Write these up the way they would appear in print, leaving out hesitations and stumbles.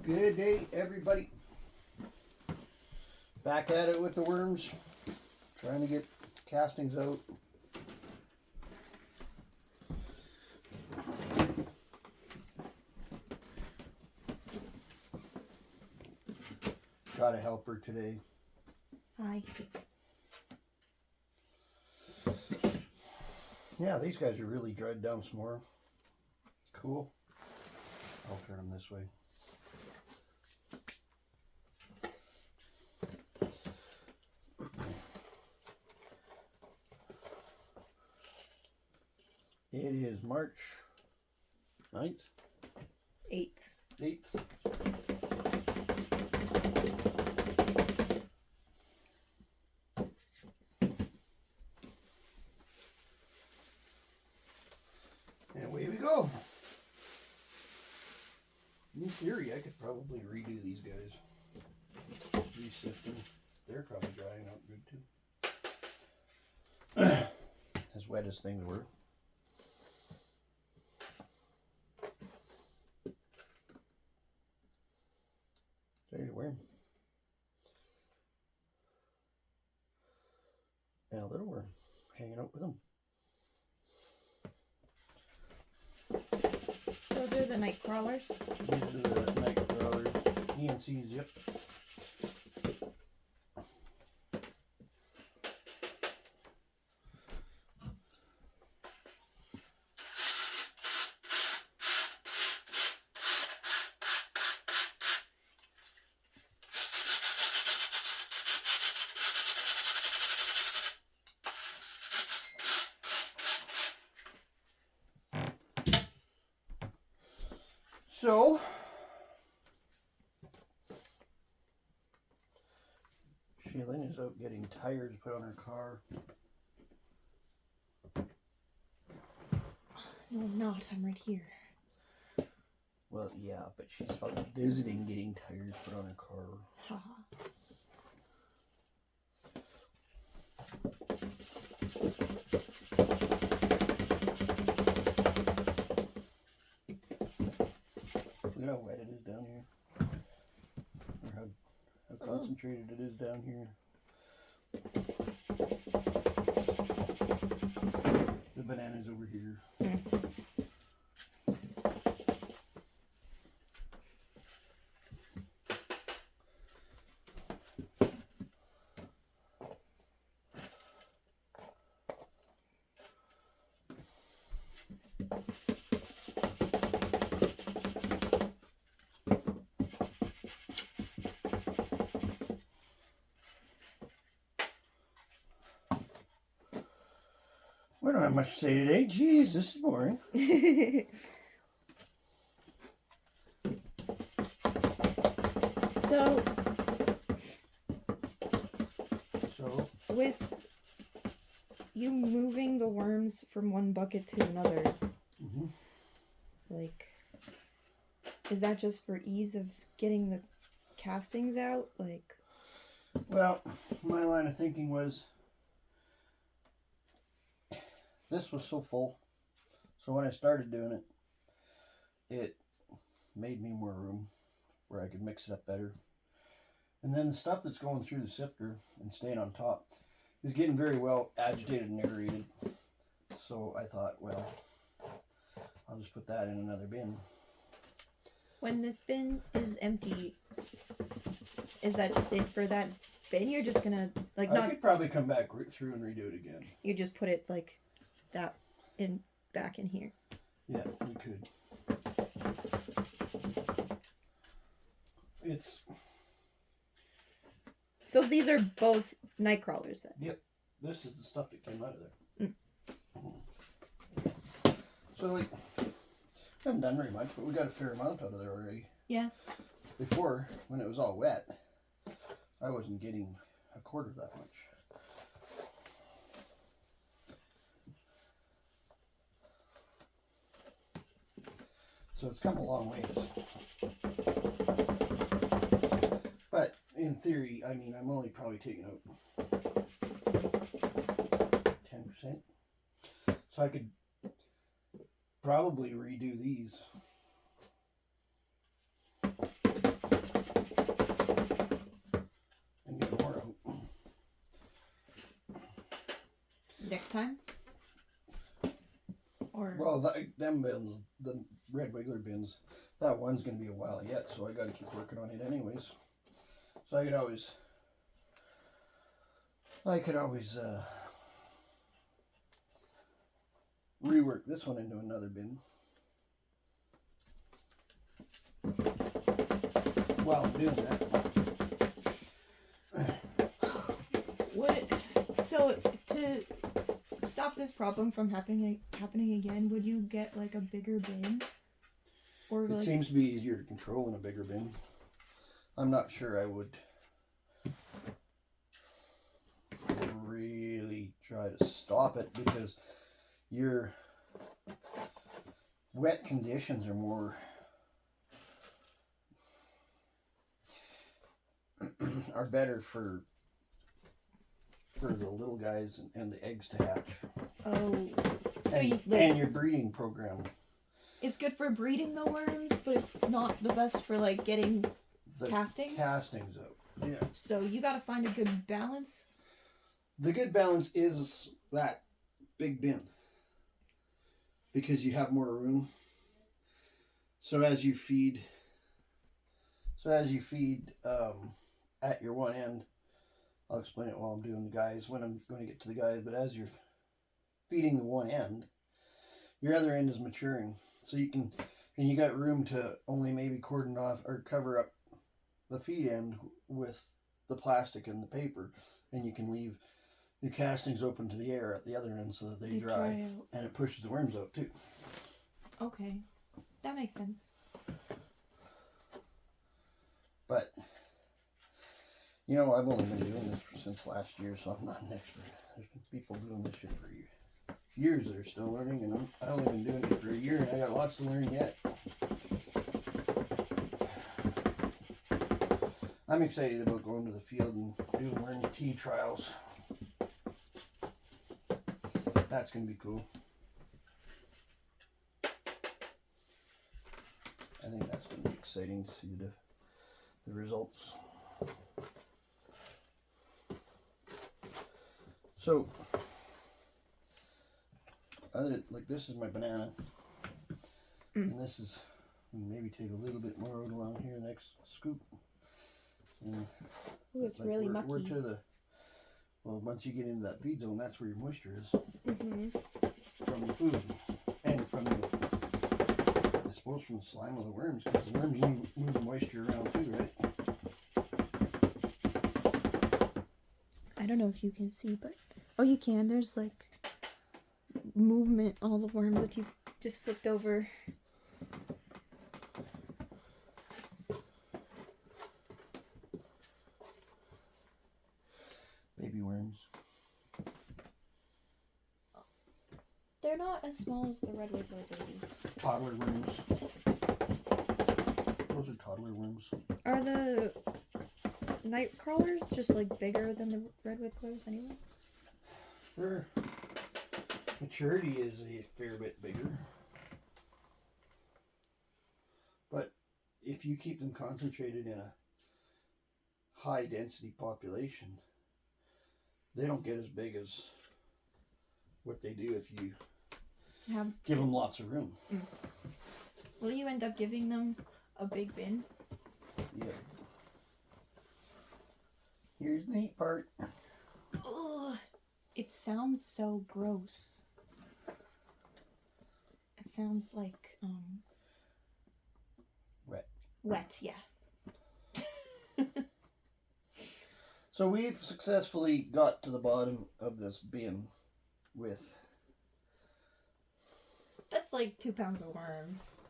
Good day, everybody. Back at it with the worms. Trying to get castings out. Got a helper today. Hi. Yeah, these guys are really dried down some more. Cool. I'll turn them this way. It is March 9th? 8th. 8th. And away we go. In theory, I could probably redo these guys. Re-sifting. They're probably drying out good too. As wet as things were. There's a worm. And a little worm hanging out with them. Those are the night crawlers. These are the night crawlers. ENCs, yep. So, Shaylin is out getting tires put on her car. No, I'm not. I'm right here. Well, yeah, but she's out visiting getting tires put on her car. Ha. Look at how wet it is down here. Or how concentrated it is down here. The banana's over here. We don't have much to say today. Jeez, this is boring. So, with you moving the worms from one bucket to another, like, is that just for ease of getting the castings out? Like, well, my line of thinking was this was so full. So when I started doing it, it made me more room where I could mix it up better. And then the stuff that's going through the sifter and staying on top is getting very well agitated and aerated. So I thought, well, I'll just put that in another bin. when this bin is empty, is that just it for that bin? You're just gonna, like, I could probably come back through and redo it again. You just put it like that back in here. Yeah, you could. So these are both night crawlers then? Yep. This is the stuff that came out of there. Mm. So, like, I haven't done very much, but we got a fair amount out of there already. Yeah. Before, when it was all wet, I wasn't getting a quarter of that much. So it's come a long ways. But in theory, I mean, I'm only probably taking out 10%. So I could probably redo these time? Or Well, them bins, the red wiggler bins, that one's going to be a while yet, so I got to keep working on it anyways. So I could always rework this one into another bin. While I'm doing that. So to stop this problem from happening again, would you get like a bigger bin? Or It like, seems to be easier to control in a bigger bin. I'm not sure I would really try to stop it because your wet conditions are more are better for the little guys and the eggs to hatch. oh, so and your breeding program. It's good for breeding the worms, but it's not the best for like getting The castings. Castings out. Yeah. So you got to find a good balance. The good balance is that big bin because you have more room. So as you feed at your one end, I'll explain it while I'm doing the guys when I'm going to get to the guys. But as you're feeding the one end, your other end is maturing, so you got room to only maybe cordon off or cover up the feed end with the plastic and the paper, and you can leave the castings open to the air at the other end so that they dry and it pushes the worms out too. Okay, that makes sense. But you know, I've only been doing this since last year, so I'm not an expert. There's been people doing this shit for years that are still learning, and I've only been doing it for a year, and I got lots to learn yet. I'm excited about going to the field and doing worm tea trials. That's going to be cool. I think that's going to be exciting to see the results. So, like this is my banana, and this is maybe take a little bit more out along here next scoop. And ooh, it's like really mucky. We're to the once you get into that feed zone, that's where your moisture is from the food and from the I suppose from the slime of the worms, because the worms move the moisture around too, right? I don't know if you can see, but oh, you can. There's like movement. All the worms that you just flipped over. Baby worms. They're not as small as the red wiggler babies. Toddler worms. Those are toddler worms. Are the night crawlers just like bigger than the red wigglers anyway? Their maturity is a fair bit bigger. But if you keep them concentrated in a high density population, they don't get as big as what they do if you give them lots of room. Will you end up giving them a big bin? Yeah. Here's the neat part. Ugh, it sounds so gross. It sounds like wet, yeah. So we've successfully got to the bottom of this bin with... That's like 2 pounds of worms.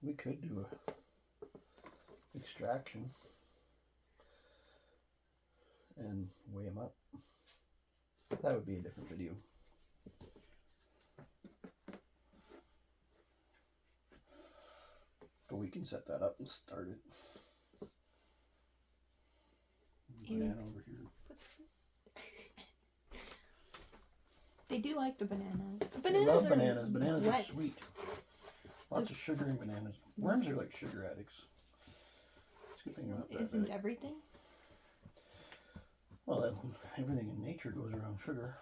We could do a extraction and weigh them up. That would be a different video. But we can set that up and start it. Banana over here. They do like the bananas. They love bananas. Bananas are sweet. Lots of sugar in bananas. Worms are like sugar addicts. It's a good thing about that. Isn't right? everything? Well, everything in nature goes around sugar.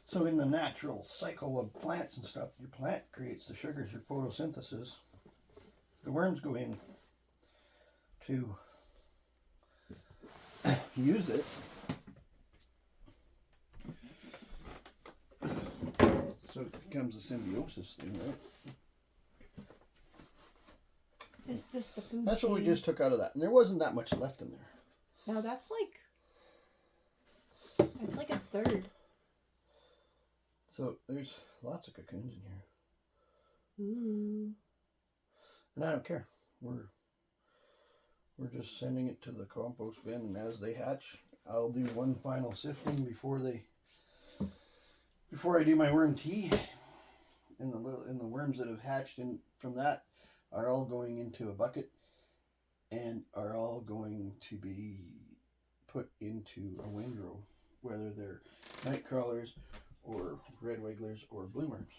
So in the natural cycle of plants and stuff, your plant creates the sugar through photosynthesis. The worms go in to use it. So it becomes a symbiosis thing, right? It's just the food That's chain. what we just took out of that. And there wasn't that much left in there. Now that's like a third. So there's lots of cocoons in here. Ooh. And I don't care. We're just sending it to the compost bin, and as they hatch, I'll do one final sifting before I do my worm tea. And the worms that have hatched in from that are all going into a bucket and are all going to be put into a windrow, whether they're night crawlers or red wigglers or blue worms.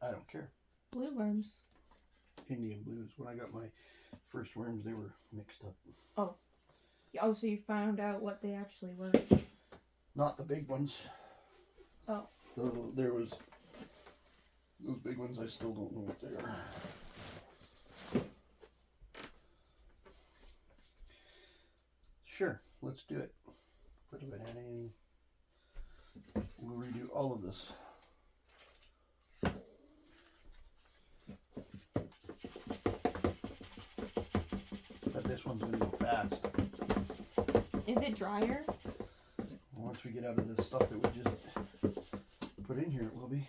I don't care. Blue worms. Indian blues. When I got my first worms, they were mixed up. Oh. Oh, so you found out what they actually were. Not the big ones. Oh. So there was those big ones. I still don't know what they are. Sure, let's do it. Put a banana in. We'll redo all of this. But this one's going to go fast. Is it drier? Once we get out of this stuff that we just put in here, it will be.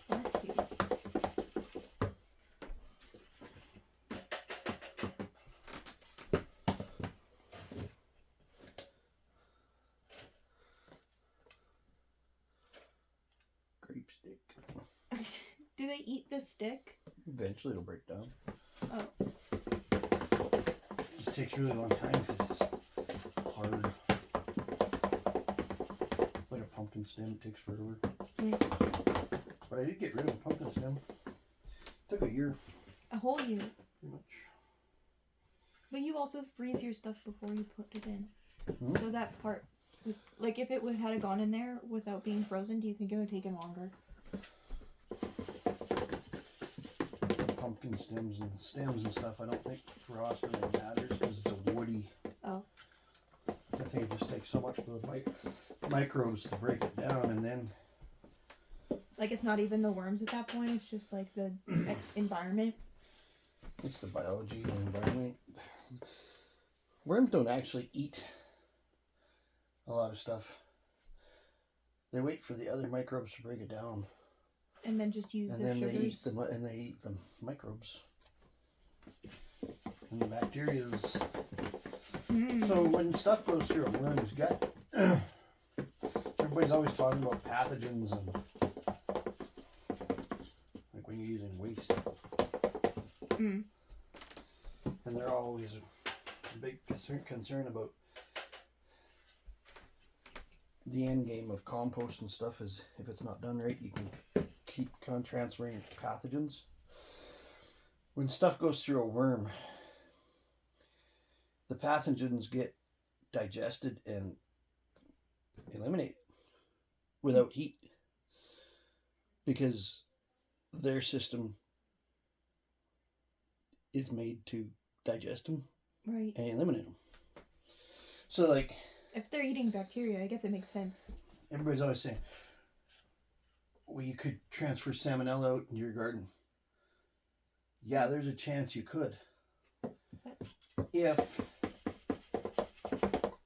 Let's see. Grape stick. Do they eat the stick? Eventually it'll break down. Oh. It just takes a really long time because it's hard. It's like a pumpkin stem, it takes forever. But I did get rid of a pumpkin stem. Took a year, A whole year. pretty much. But you also freeze your stuff before you put it in. Hmm? So that part was like if it had gone in there without being frozen, do you think it would have taken longer? Pumpkin stems and stuff, I don't think frost really matters because it's a woody. Oh. I think it just takes so much for the microbes to break it down, and then Like it's not even the worms at that point, it's just like the environment. it's the biology and environment. Worms don't actually eat a lot of stuff. They wait for the other microbes to break it down, And then just use and the then sugars. they eat the microbes and the bacterias. So when stuff goes through a worm's gut, everybody's always talking about pathogens and like when you're using waste. Mm. And they're always a big concern about the end game of compost and stuff is if it's not done right, you can keep on transferring pathogens. When stuff goes through a worm, the pathogens get digested and eliminated without heat because their system is made to digest them Right. and eliminate them. So like If they're eating bacteria, I guess it makes sense. everybody's always saying, well, you could transfer salmonella out into your garden. Yeah, there's a chance you could. If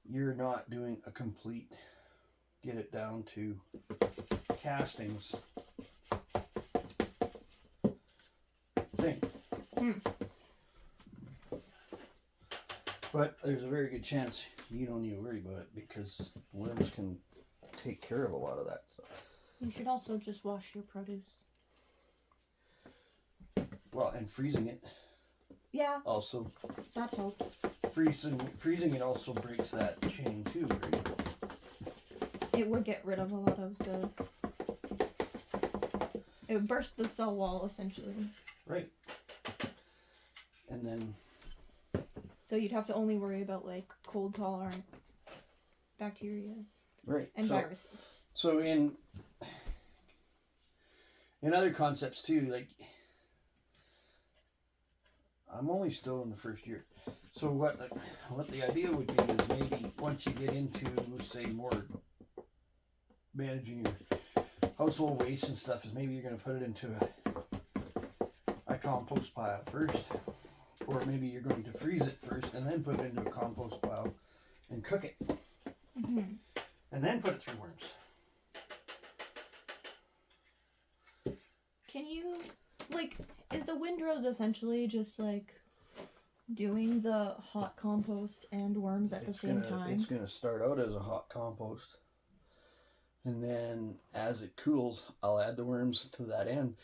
you're not doing a complete get it down to castings thing. But there's a very good chance you don't need to worry about it because worms can take care of a lot of that stuff. You should also just wash your produce. Well, and freezing it. Yeah. Also. That helps. Freezing it also breaks that chain too, right? It would get rid of a lot of the... It would burst the cell wall, essentially. Right. And then... So you'd have to only worry about, like, cold-tolerant bacteria. Right. And viruses. So in other concepts too, like... I'm only still in the first year. So what the idea would be is maybe once you get into, say, more managing your household waste and stuff, is maybe you're going to put it into a compost pile first. Or maybe you're going to freeze it first and then put it into a compost pile and cook it. Mm-hmm. And then put it through worms. Can you, like, is the windrows essentially just, like, doing the hot compost and worms at the same time? It's going to start out as a hot compost. And then as it cools, I'll add the worms to that end.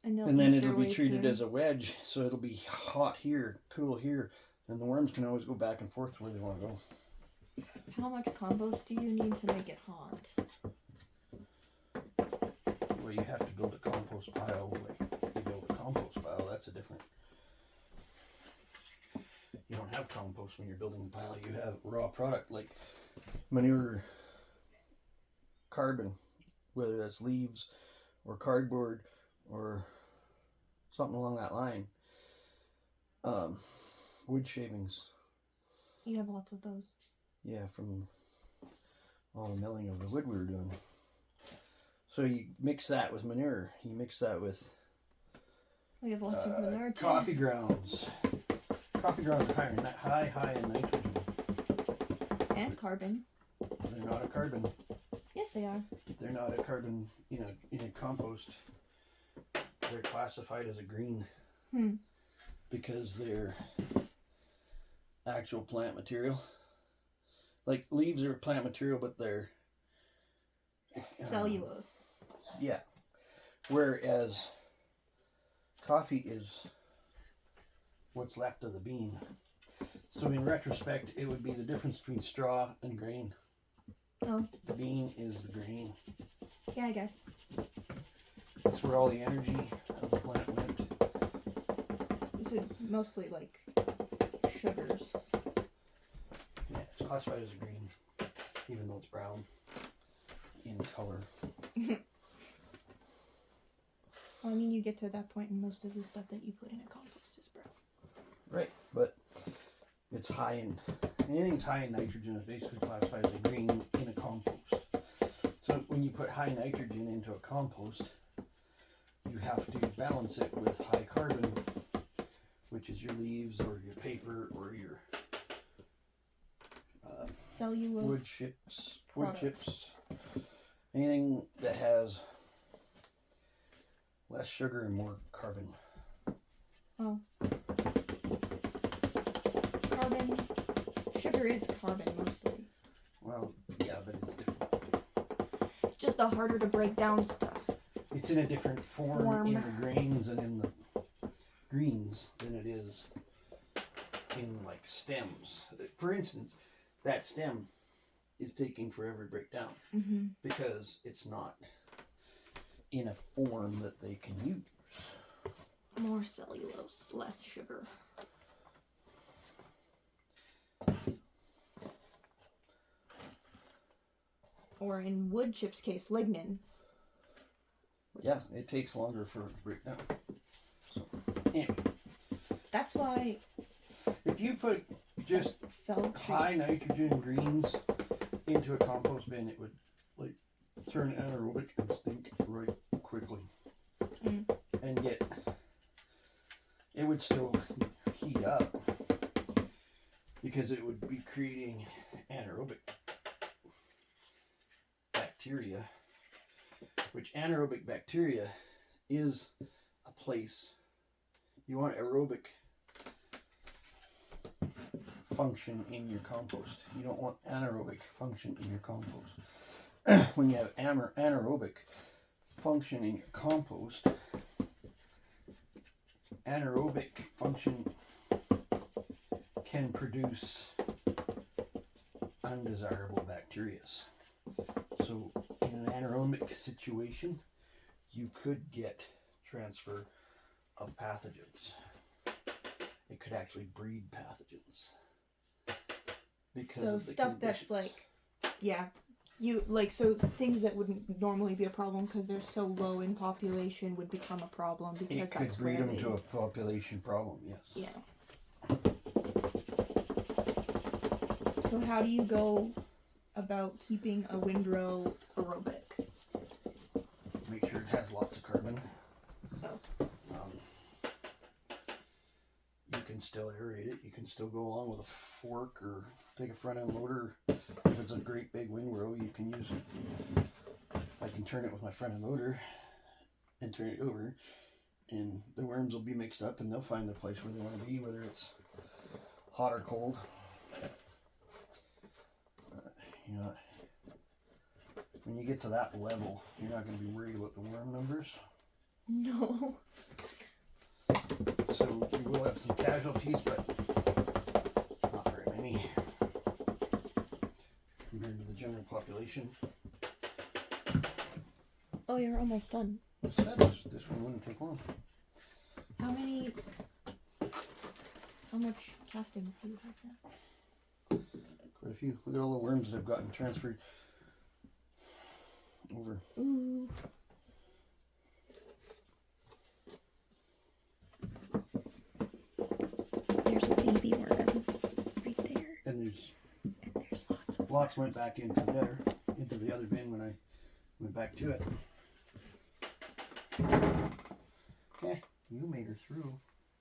And then it'll be treated as a wedge. So it'll be hot here, cool here. And the worms can always go back and forth to where they want to go. How much compost do you need to make it hot? Well, you have to build a compost pile. Like you build a compost pile, that's a different... You don't have compost when you're building a pile. You have raw product like manure, carbon, whether that's leaves or cardboard or something along that line. Wood shavings. You have lots of those. Yeah, from all the milling of the wood we were doing. So you mix that with manure. You mix that with... We have lots of manure too. Coffee grounds. Coffee grounds are high in nitrogen. And carbon. They're not a carbon. Yes, they are. They're not a carbon in a compost. They're classified as a green. Because they're actual plant material. Like leaves are plant material, but they're cellulose. Yeah. Whereas coffee is what's left of the bean. So in retrospect, it would be the difference between straw and grain. Oh. The bean is the grain. Yeah, I guess. That's where all the energy of the plant went. Is it mostly like sugars? Yeah, it's classified as a green, even though it's brown in color. Well, I mean, you get to that point and most of the stuff that you put in a compost is brown. Right, but it's high in... Anything that's high in nitrogen is basically classified as a green in a compost. So when you put high nitrogen into a compost, you have to balance it with high carbon, which is your leaves or your paper or your cellulose wood chips, anything that has less sugar and more carbon. Oh. Carbon. Sugar is carbon mostly. Well, yeah, but it's different. It's just the harder to break down stuff. It's in a different form in the grains and in the greens than it is in like stems. For instance, that stem is taking forever to break down because it's not in a form that they can use. More cellulose, less sugar. Or in wood chips case, lignin. Yeah, it takes longer for it to break down. So, anyway. That's why... If you put just high nitrogen greens into a compost bin, it would like turn anaerobic and stink right quickly. And yet, it would still heat up because it would be creating anaerobic bacteria, which anaerobic bacteria is a place. You want aerobic function in your compost. You don't want anaerobic function in your compost. When you have anaerobic function in your compost, anaerobic function can produce undesirable bacteria. So in an anaerobic situation, you could get transfer of pathogens. It could actually breed pathogens. Because so of the stuff conditions. that's like, yeah, you like, so things that wouldn't normally be a problem because they're so low in population would become a problem because it could that's breed where them they, to a population problem. Yes. yeah. So how do you go about keeping a windrow aerobic? Make sure it has lots of carbon. Oh. You can still aerate it. You can still go along with a fork or take a front end loader. If it's a great big windrow, you can use it. I can turn it with my front end loader and turn it over, and the worms will be mixed up and they'll find the place where they want to be, whether it's hot or cold. You know, when you get to that level, you're not going to be worried about the worm numbers. No. So we will have some casualties, but not very many compared to the general population. Oh, you're almost done. I said this one wouldn't take long. How much castings do you have now? Quite a few. Look at all the worms that have gotten transferred over. Ooh. There's a baby worm right there. And there's lots of lots went back into the other bin when I went back to it. Yeah, you made her through.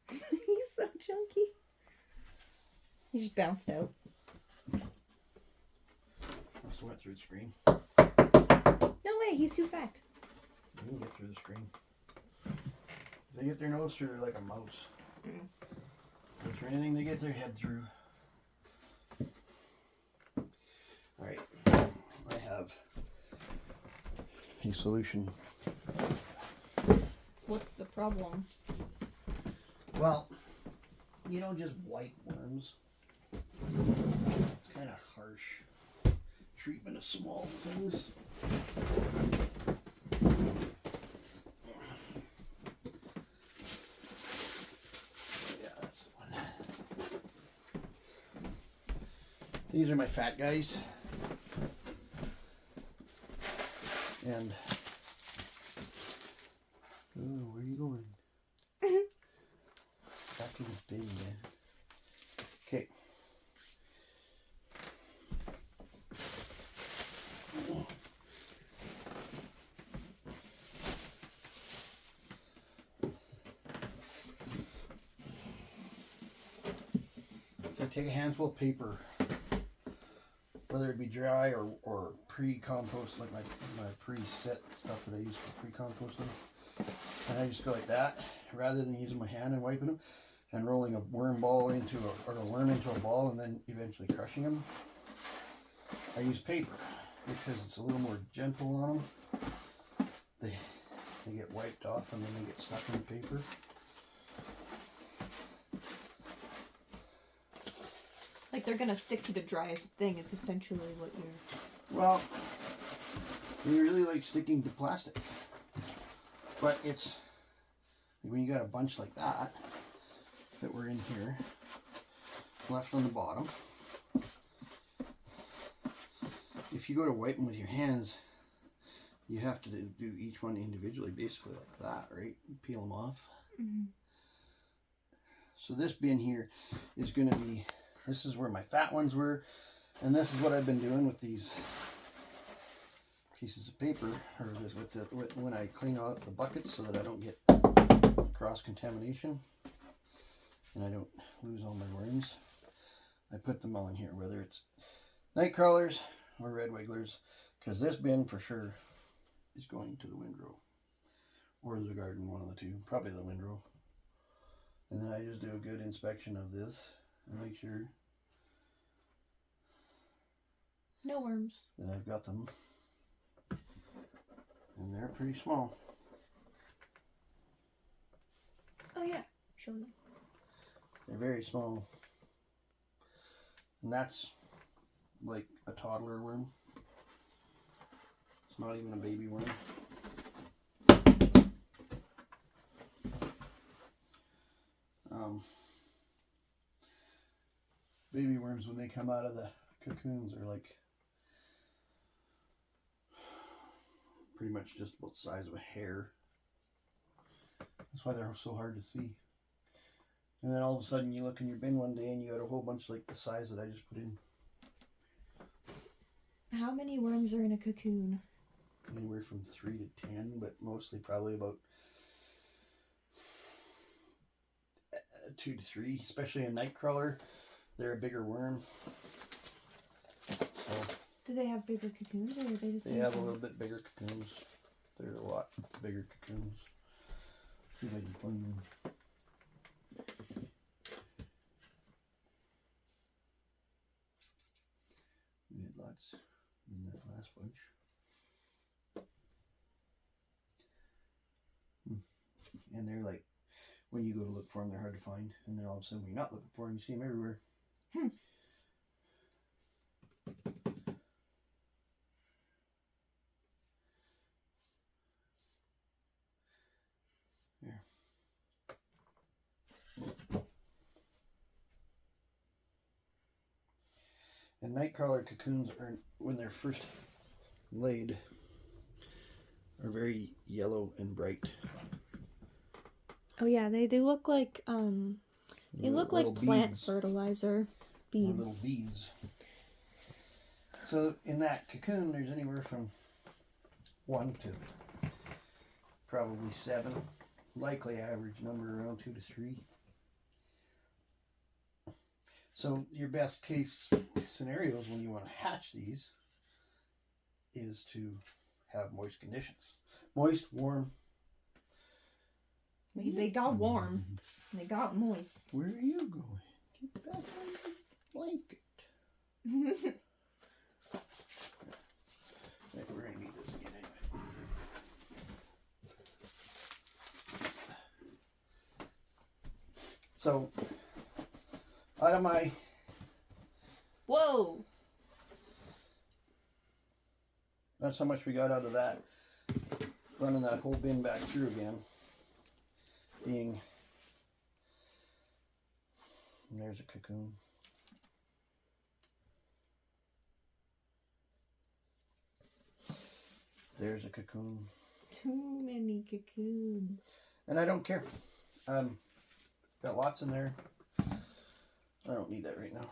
He's so chunky. He just bounced out. Must have went through the screen. No way, he's too fat. You can get through the screen. They get their nose through like a mouse. Go through anything they get their head through. Alright, I have a solution. What's the problem? Well, you don't just wipe worms. It's kind of harsh treatment of small things. Yeah, that's the one. These are my fat guys. And oh, where are you going? Back to this bin, man. Okay. So take a handful of paper, whether it be dry or pre-compost, like my pre-set stuff that I use for pre-composting. And I just go like that, rather than using my hand and wiping them and rolling a worm ball into a worm into a ball and then eventually crushing them. I use paper because it's a little more gentle on them. They get wiped off and then they get stuck in the paper. Like they're gonna stick to the driest thing is essentially what you're... Well, they really like sticking to plastic. But it's, when you got a bunch like that were in here, left on the bottom, if you go to wipe them with your hands, you have to do each one individually, basically like that, right? Peel them off. Mm-hmm. So this bin here is going to be, this is where my fat ones were, and this is what I've been doing with these pieces of paper, or this when I clean out the buckets so that I don't get cross-contamination and I don't lose all my worms. I put them all in here, whether it's night crawlers or red wigglers, because this bin for sure is going to the windrow or the garden, one of the two, probably the windrow. And then I just do a good inspection of this and make sure No worms. Then I've got them, and they're pretty small. Oh yeah, show them. They're very small. And that's like a toddler worm. It's not even a baby worm. Baby worms, when they come out of the cocoons, are like pretty much just about the size of a hair. That's why they're so hard to see. And then all of a sudden you look in your bin one day and you got a whole bunch like the size that I just put in. How many worms are in a cocoon? Anywhere from 3 to 10, but mostly probably about 2 to 3, especially a nightcrawler. They're a bigger worm. So do they have bigger cocoons, or are they the same? They have a little bit bigger cocoons. They're a lot bigger cocoons. See if I can find them. We had lots in that last bunch. And they're like, when you go to look for them, they're hard to find. And then all of a sudden, when you're not looking for them, you see them everywhere. There. And nightcrawler cocoons are, when they're first laid, are very yellow and bright. Oh yeah, they look like they look like plant beads. Fertilizer beads. Little beads. So in that cocoon, there's anywhere from 1 to probably 7. Likely average number around 2 to 3. So your best case scenarios when you want to hatch these is to have moist conditions. Moist, warm. They got warm. They got moist. Where are you going? Get back on the blanket. Right, we're going to need this again anyway. So, out of my... Whoa! That's how much we got out of that. Running that whole bin back through again. Being... And there's a cocoon. There's a cocoon. Too many cocoons. And I don't care. Got lots in there. I don't need that right now.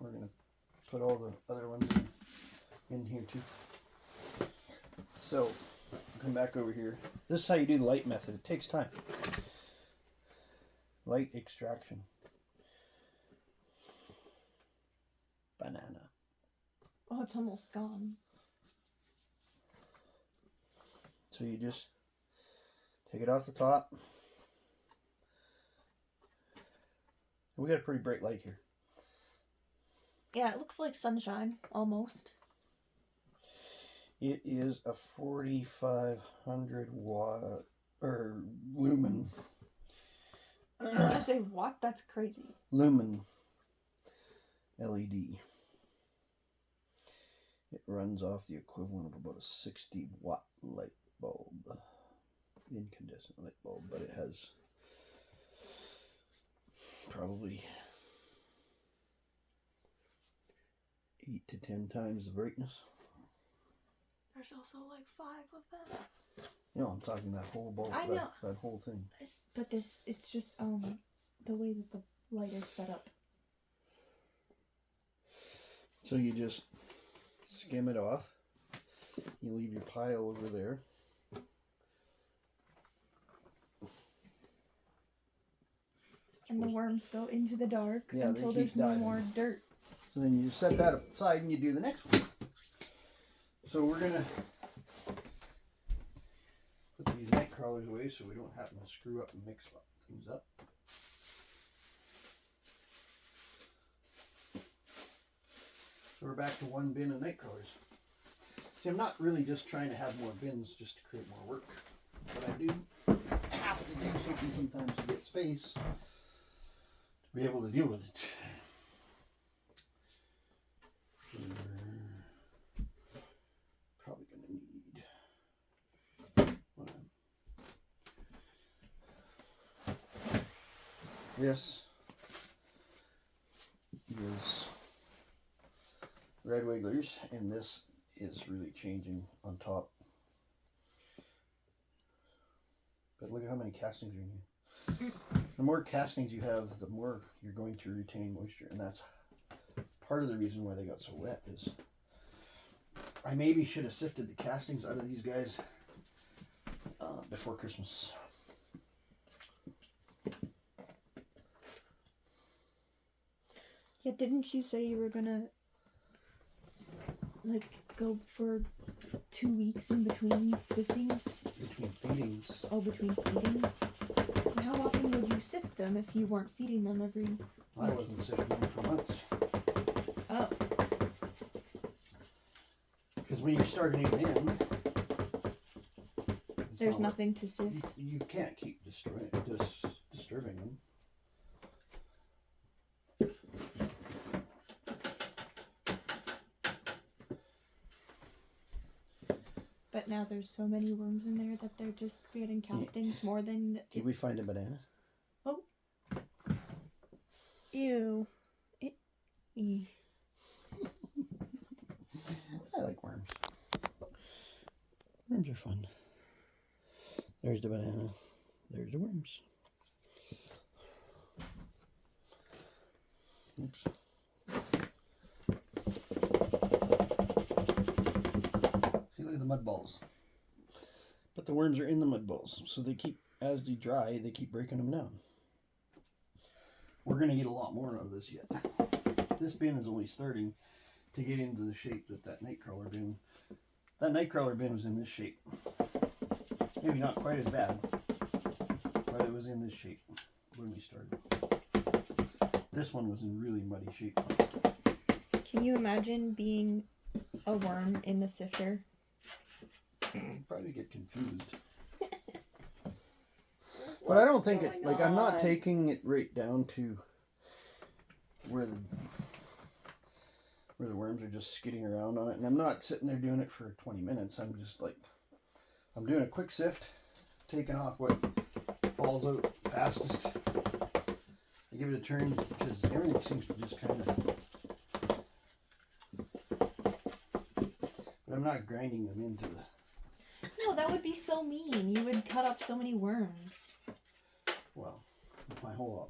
We're going to put all the other ones in here too. So, come back over here. This is how you do the light method. It takes time. Light extraction. Banana. Oh, it's almost gone. So you just take it off the top. We got a pretty bright light here. Yeah, it looks like sunshine, almost. It is a 4,500 watt, or lumen. I say what? That's crazy. Lumen LED. It runs off the equivalent of about a 60 watt light bulb. Incandescent light bulb, but it has probably 8 to 10 times the brightness. There's also like 5 of them. No, I'm talking that whole bulb. I know. That whole thing. It's just the way that the light is set up. So you just skim it off. You leave your pile over there. And the worms go into the dark until there's no more dirt. So then you set that aside and you do the next one. So we're going to put these night crawlers away so we don't happen to screw up and mix things up. So we're back to one bin of night crawlers. See, I'm not really just trying to have more bins just to create more work. But I do have to do something sometimes to get space to be able to deal with it. Probably going to need one. This is red wigglers, and this is really changing on top. But look at how many castings are in here. The more castings you have, the more you're going to retain moisture, and that's part of the reason why they got so wet. Is I maybe should have sifted the castings out of these guys before Christmas. Yeah, didn't you say you were gonna like go for 2 weeks in between siftings? Between feedings. Oh, between feedings? And how often would you sift them if you weren't feeding them every week? I wasn't sifting them for months. Oh. Because when you start a new bin, there's nothing to sift. You can't keep disturbing them. But now there's so many worms in there that they're just creating castings more than... Did we find a banana? Oh. Ew. I like worms. Worms are fun. There's the banana. There's the worms. Oops. See, look at the mud balls. But the worms are in the mud balls, so they keep, as they dry, they keep breaking them down. We're going to get a lot more out of this yet. This bin is only starting to get into the shape that nightcrawler bin. That nightcrawler bin was in this shape. Maybe not quite as bad, but it was in this shape when we started. This one was in really muddy shape. Can you imagine being a worm in the sifter? I'd probably get confused. But I don't think it's like, I'm not taking it right down to where the worms are just skidding around on it, and I'm not sitting there doing it for 20 minutes. I'm just like, I'm doing a quick sift, taking off what falls out fastest. I give it a turn because everything seems to just kind of, but I'm not grinding them into the... No, that would be so mean. You would cut up so many worms. Well, my whole...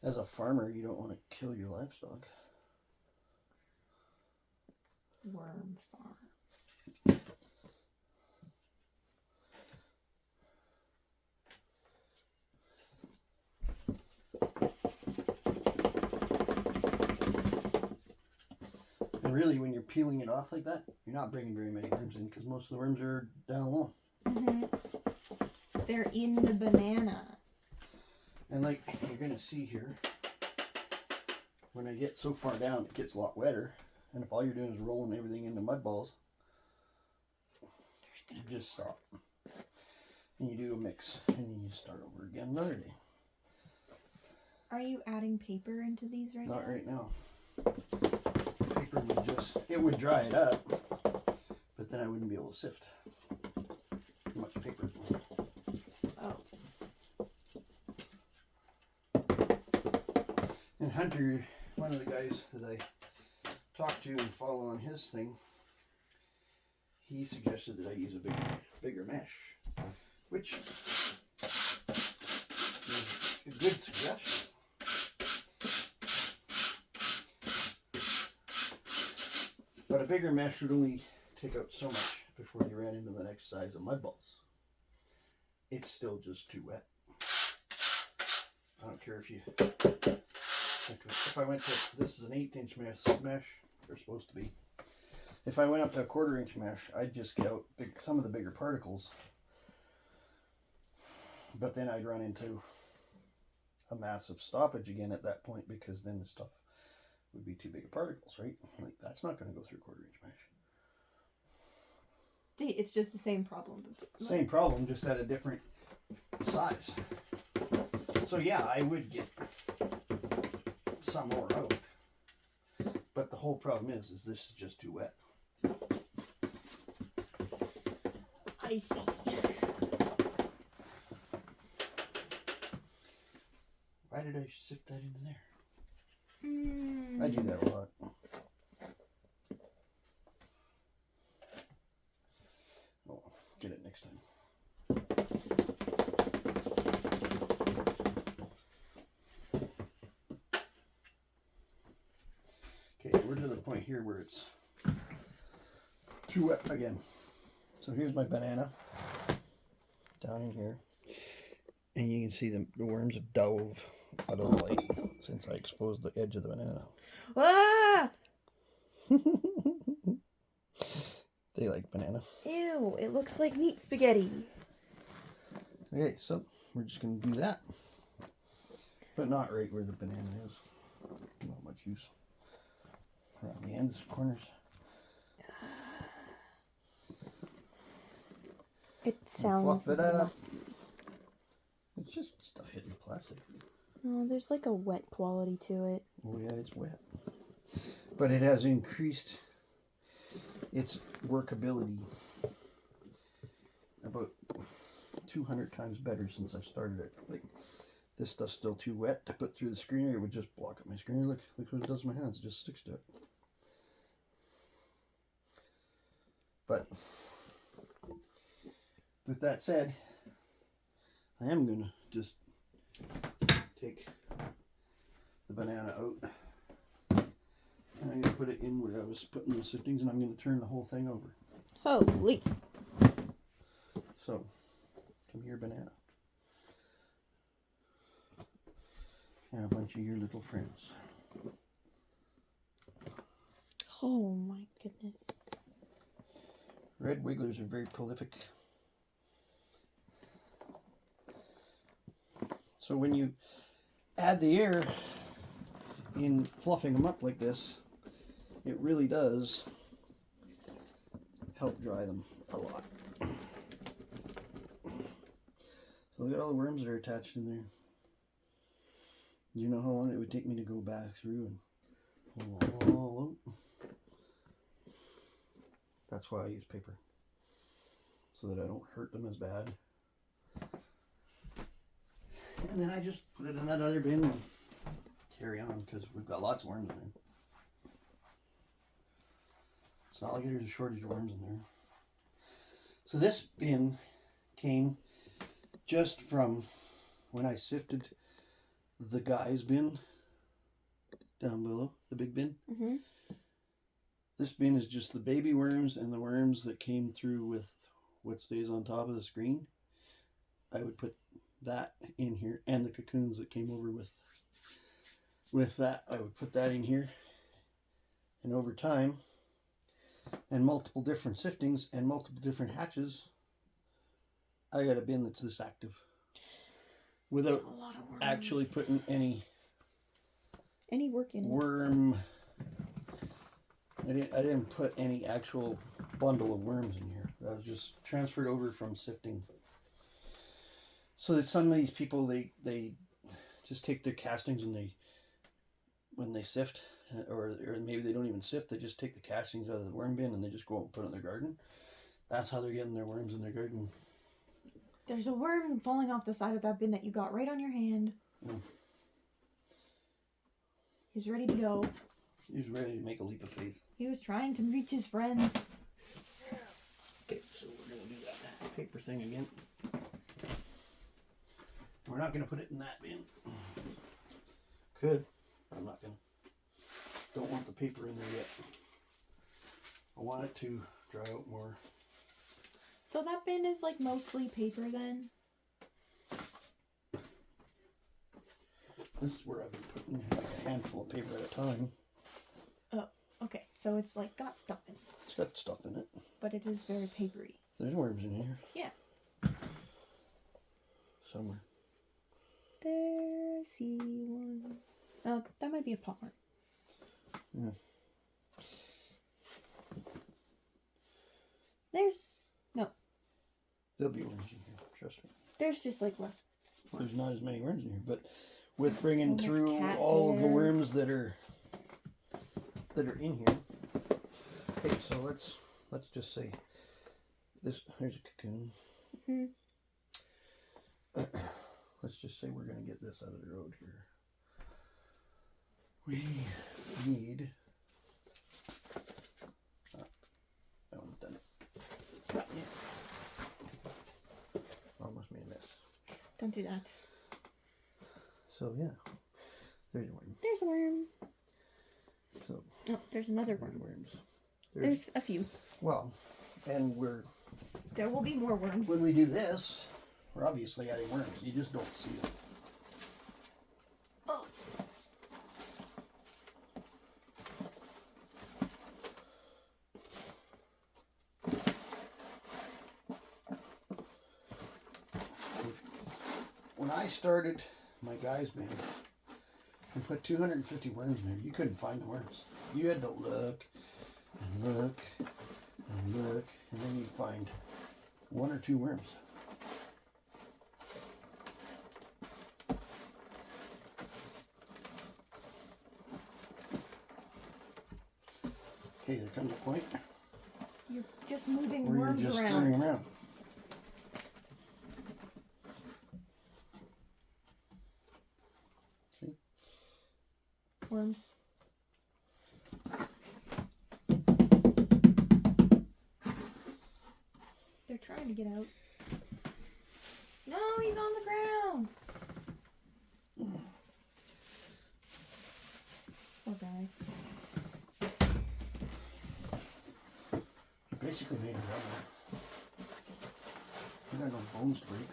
As a farmer, you don't want to kill your livestock. Worm farm. And really, when you're peeling it off like that, you're not bringing very many worms in because most of the worms are down low. Mm-hmm. They're in the banana. And like you're going to see here, when I get so far down, it gets a lot wetter. And if all you're doing is rolling everything into mud balls, you just stop. And you do a mix, and then you start over again another day. Are you adding paper into these right now? Not right now. Paper would just, it would dry it up, but then I wouldn't be able to sift too much paper. Oh. And Hunter, one of the guys that I talked to and follow on his thing, he suggested that I use a bigger mesh, which is a good suggestion. But a bigger mesh would only take out so much before you ran into the next size of mud balls. It's still just too wet. I don't care if you... If I went to... This is an 1/8 inch mesh. They're supposed to be. If I went up to a 1/4 inch mesh, I'd just get out some of the bigger particles. But then I'd run into a massive stoppage again at that point because then the stuff would be too big of particles, right? Like, that's not going to go through 1/4 inch mesh. It's just the same problem. Same problem, just at a different size. So yeah, I would get some more out. But the whole problem is this is just too wet. I see. Why did I sift that into there? I do that a lot. Oh, get it next time. Okay, we're to the point here where it's too wet again. So here's my banana down in here. And you can see the worms have dove out of the light since I exposed the edge of the banana. Ah! They like banana. Ew, it looks like meat spaghetti. Okay, so we're just going to do that. But not right where the banana is. Not much use. Around the ends, corners. It sounds messy. It's just stuff hitting the plastic. No, there's like a wet quality to it. Oh yeah, it's wet. But it has increased its workability about 200 times better since I started it. Like, this stuff's still too wet to put through the screener. It would just block up my screener. Look what it does to my hands. It just sticks to it. But with that said, I am going to just take the banana out. And I'm going to put it in where I was putting the siftings, and I'm going to turn the whole thing over. Holy. So, come here, banana. And a bunch of your little friends. Oh my goodness. Red wigglers are very prolific. So when you add the air in fluffing them up like this, it really does help dry them a lot. So look at all the worms that are attached in there. Do you know how long it would take me to go back through and pull them all out? That's why I use paper, so that I don't hurt them as bad. And then I just put it in that other bin and carry on, because we've got lots of worms in there. It's not like there's a shortage of worms in there. So this bin came just from when I sifted the guy's bin down below, the big bin. Mm-hmm. This bin is just the baby worms and the worms that came through with what stays on top of the screen. I would put that in here, and the cocoons that came over with that. I would put that in here. And over time, and multiple different siftings and multiple different hatches, I got a bin that's this active. Without actually putting any work in it. Worm. I didn't put any actual bundle of worms in here. That was just transferred over from sifting. So that some of these people, they just take their castings and when they sift, or maybe they don't even sift, they just take the castings out of the worm bin and they just go out and put it in their garden. That's how they're getting their worms in their garden. There's a worm falling off the side of that bin that you got right on your hand. Mm. He's ready to go. He's ready to make a leap of faith. He was trying to reach his friends. Okay, so we're going to do that paper thing again. We're not going to put it in that bin. Could, but I'm not going to. Don't want the paper in there yet. I want it to dry out more. So that bin is like mostly paper then? This is where I've been putting like a handful of paper at a time. Oh, okay. So it's like got stuff in it. It's got stuff in it. But it is very papery. There's worms in here. Yeah. Somewhere. There, I see one. Oh, that might be a pot worm. Yeah. There'll be worms in here, trust me. There's just like less. There's not as many worms in here, but with bringing So much through cat all of the hair. worms that are in here. Okay, so let's just say this. Here's a cocoon. Mm-hmm. Let's just say we're gonna get this out of the road here. We need. I haven't done it. Yeah. Almost made a mess. Don't do that. So yeah, there's a worm. There's a worm. So Oh, there's another worm. worms. There's a few. Well, and There will be more worms. when we do this, we're obviously adding worms. You just don't see them. Oh. When I started my guys band and put 250 worms in there, you couldn't find the worms. You had to look and look and look, and then you'd find 1 or 2 worms. Okay, there comes a point You're just moving where worms you're just around. stirring around. See? Worms. They're trying to get out. No, he's on the ground. Poor guy. You basically made it rubber. You got no bones to break.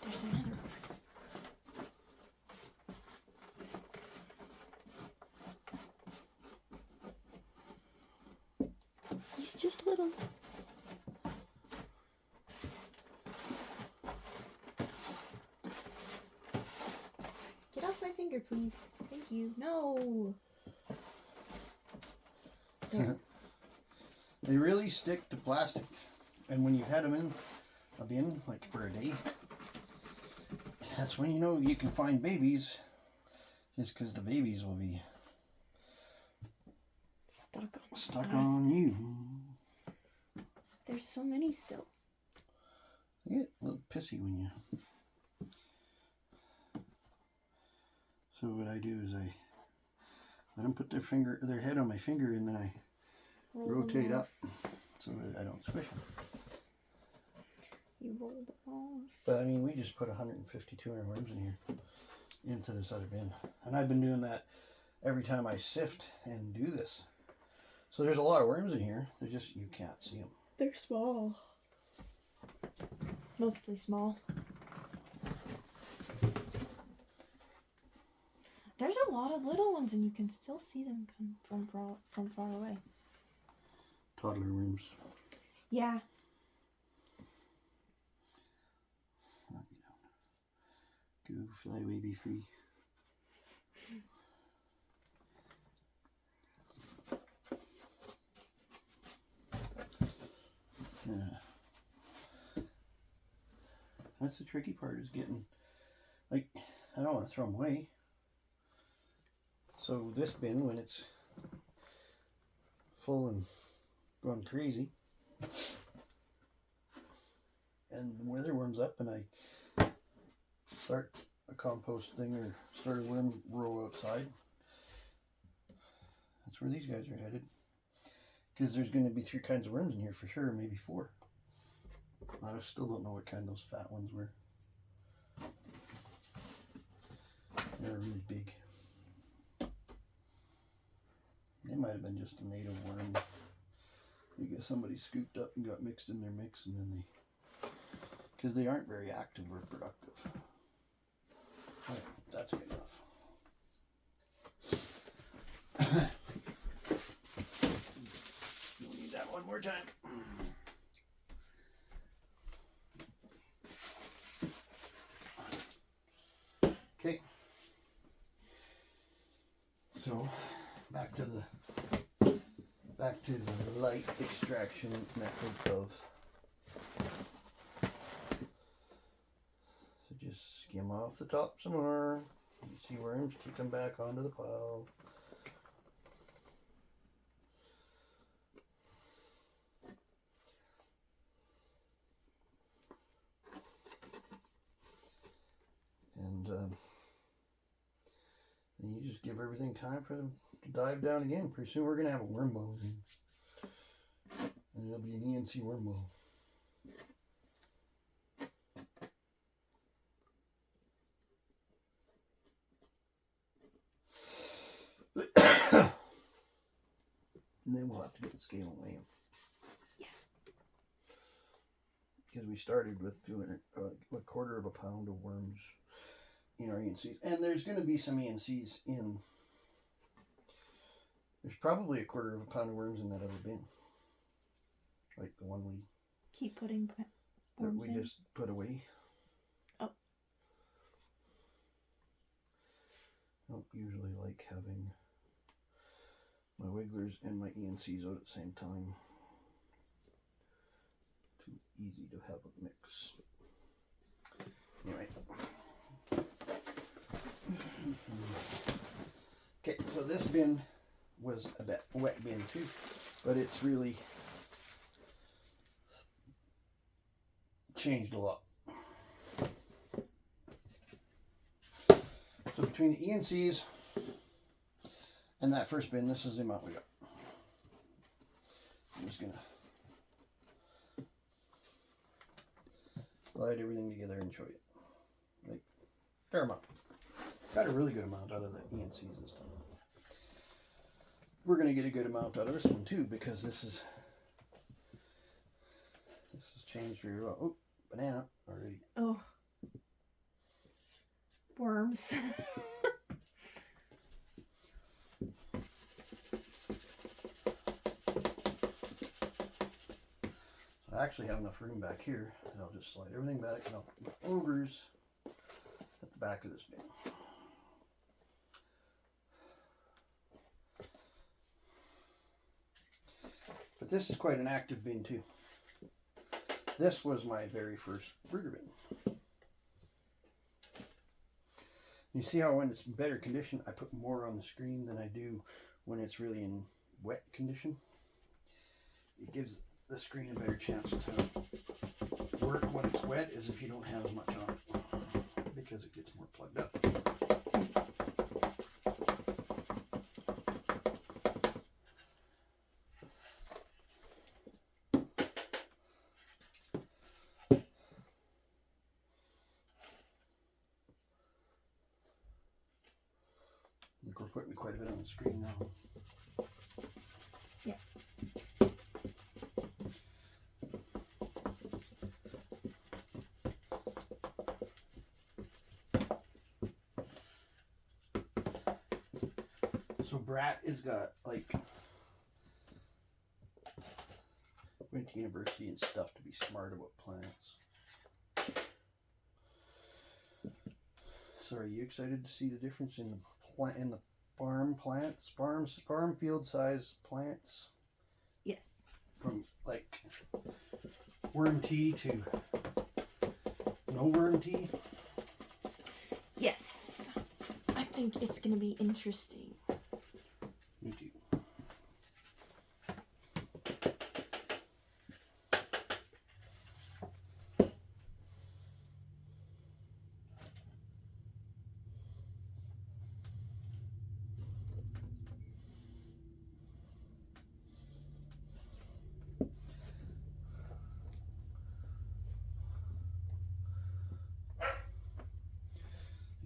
There's another one. He's just little. Get off my finger, please. Thank you. No. There. They really stick to plastic, and when you've had them in a bin like for a day, that's when you know you can find babies, is because the babies will be Stuck on on you. There's so many still. They get a little pissy when you. So what I do is I let them put their head on my finger, and then I Roll them rotate up off. so that I don't squish them. You roll them off. But I mean, we just put 150, 200 worms in here into this other bin, and I've been doing that every time I sift and do this. So there's a lot of worms in here. They're just, you can't see them. They're small. Mostly small. There's a lot of little ones, and you can still see them come from far away. Toddler worms. Yeah. Go fly away, be free. That's the tricky part, is getting, like, I don't want to throw them away. So this bin, when it's full and going crazy, and the weather warms up and I start a compost thing or start a worm row outside, that's where these guys are headed. Because there's going to be 3 kinds of worms in here for sure, maybe 4. I still don't know what kind those fat ones were. They're really big. They might have been just a native worm. I guess somebody scooped up and got mixed in their mix, and then they, because they aren't very active or productive. Alright, that's good enough. Don't need that overtime. Okay. So back to the light extraction method of, so just skim off the top some more. You see worms, kick them back onto the pile. And then you just give everything time for them to dive down again. Pretty soon we're going to have a worm ball again. And it'll be an ENC worm ball. And then we'll have to get the scale and weigh them. Yeah. Because we started with doing a quarter of a pound of worms in our ENCs. And there's going to be some ENCs in. There's probably a quarter of a pound of worms in that other bin. Like the one we keep putting that worms we in. just put away. Oh. I don't usually like having my wigglers and my ENCs out at the same time. Too easy to have a mix. Anyway. Okay, so this bin was a bit wet bin too, but it's really changed a lot. So between the ENCs and that first bin, this is the amount we got. I'm just gonna slide everything together and show you. Like, fair amount. Got a really good amount out of the ENCs this time. We're gonna get a good amount out of this one too, because this has changed very well. Oh, banana already. Oh. Worms. I actually have enough room back here, and I'll just slide everything back, and I'll put my ogres at the back of this bin. But this is quite an active bin too. This was my very first brooder bin. You see how when it's in better condition, I put more on the screen than I do when it's really in wet condition. It gives the screen a better chance to work when it's wet as if you don't have as much on it, because it gets more plugged up. I think we're putting quite a bit on the screen now. Yeah. So Brat has got, like, went to university and stuff to be smart about plants. So are you excited to see the difference in the farm plants, farm field size plants? Yes. From like worm tea to no worm tea? Yes. I think it's going to be interesting. Me too.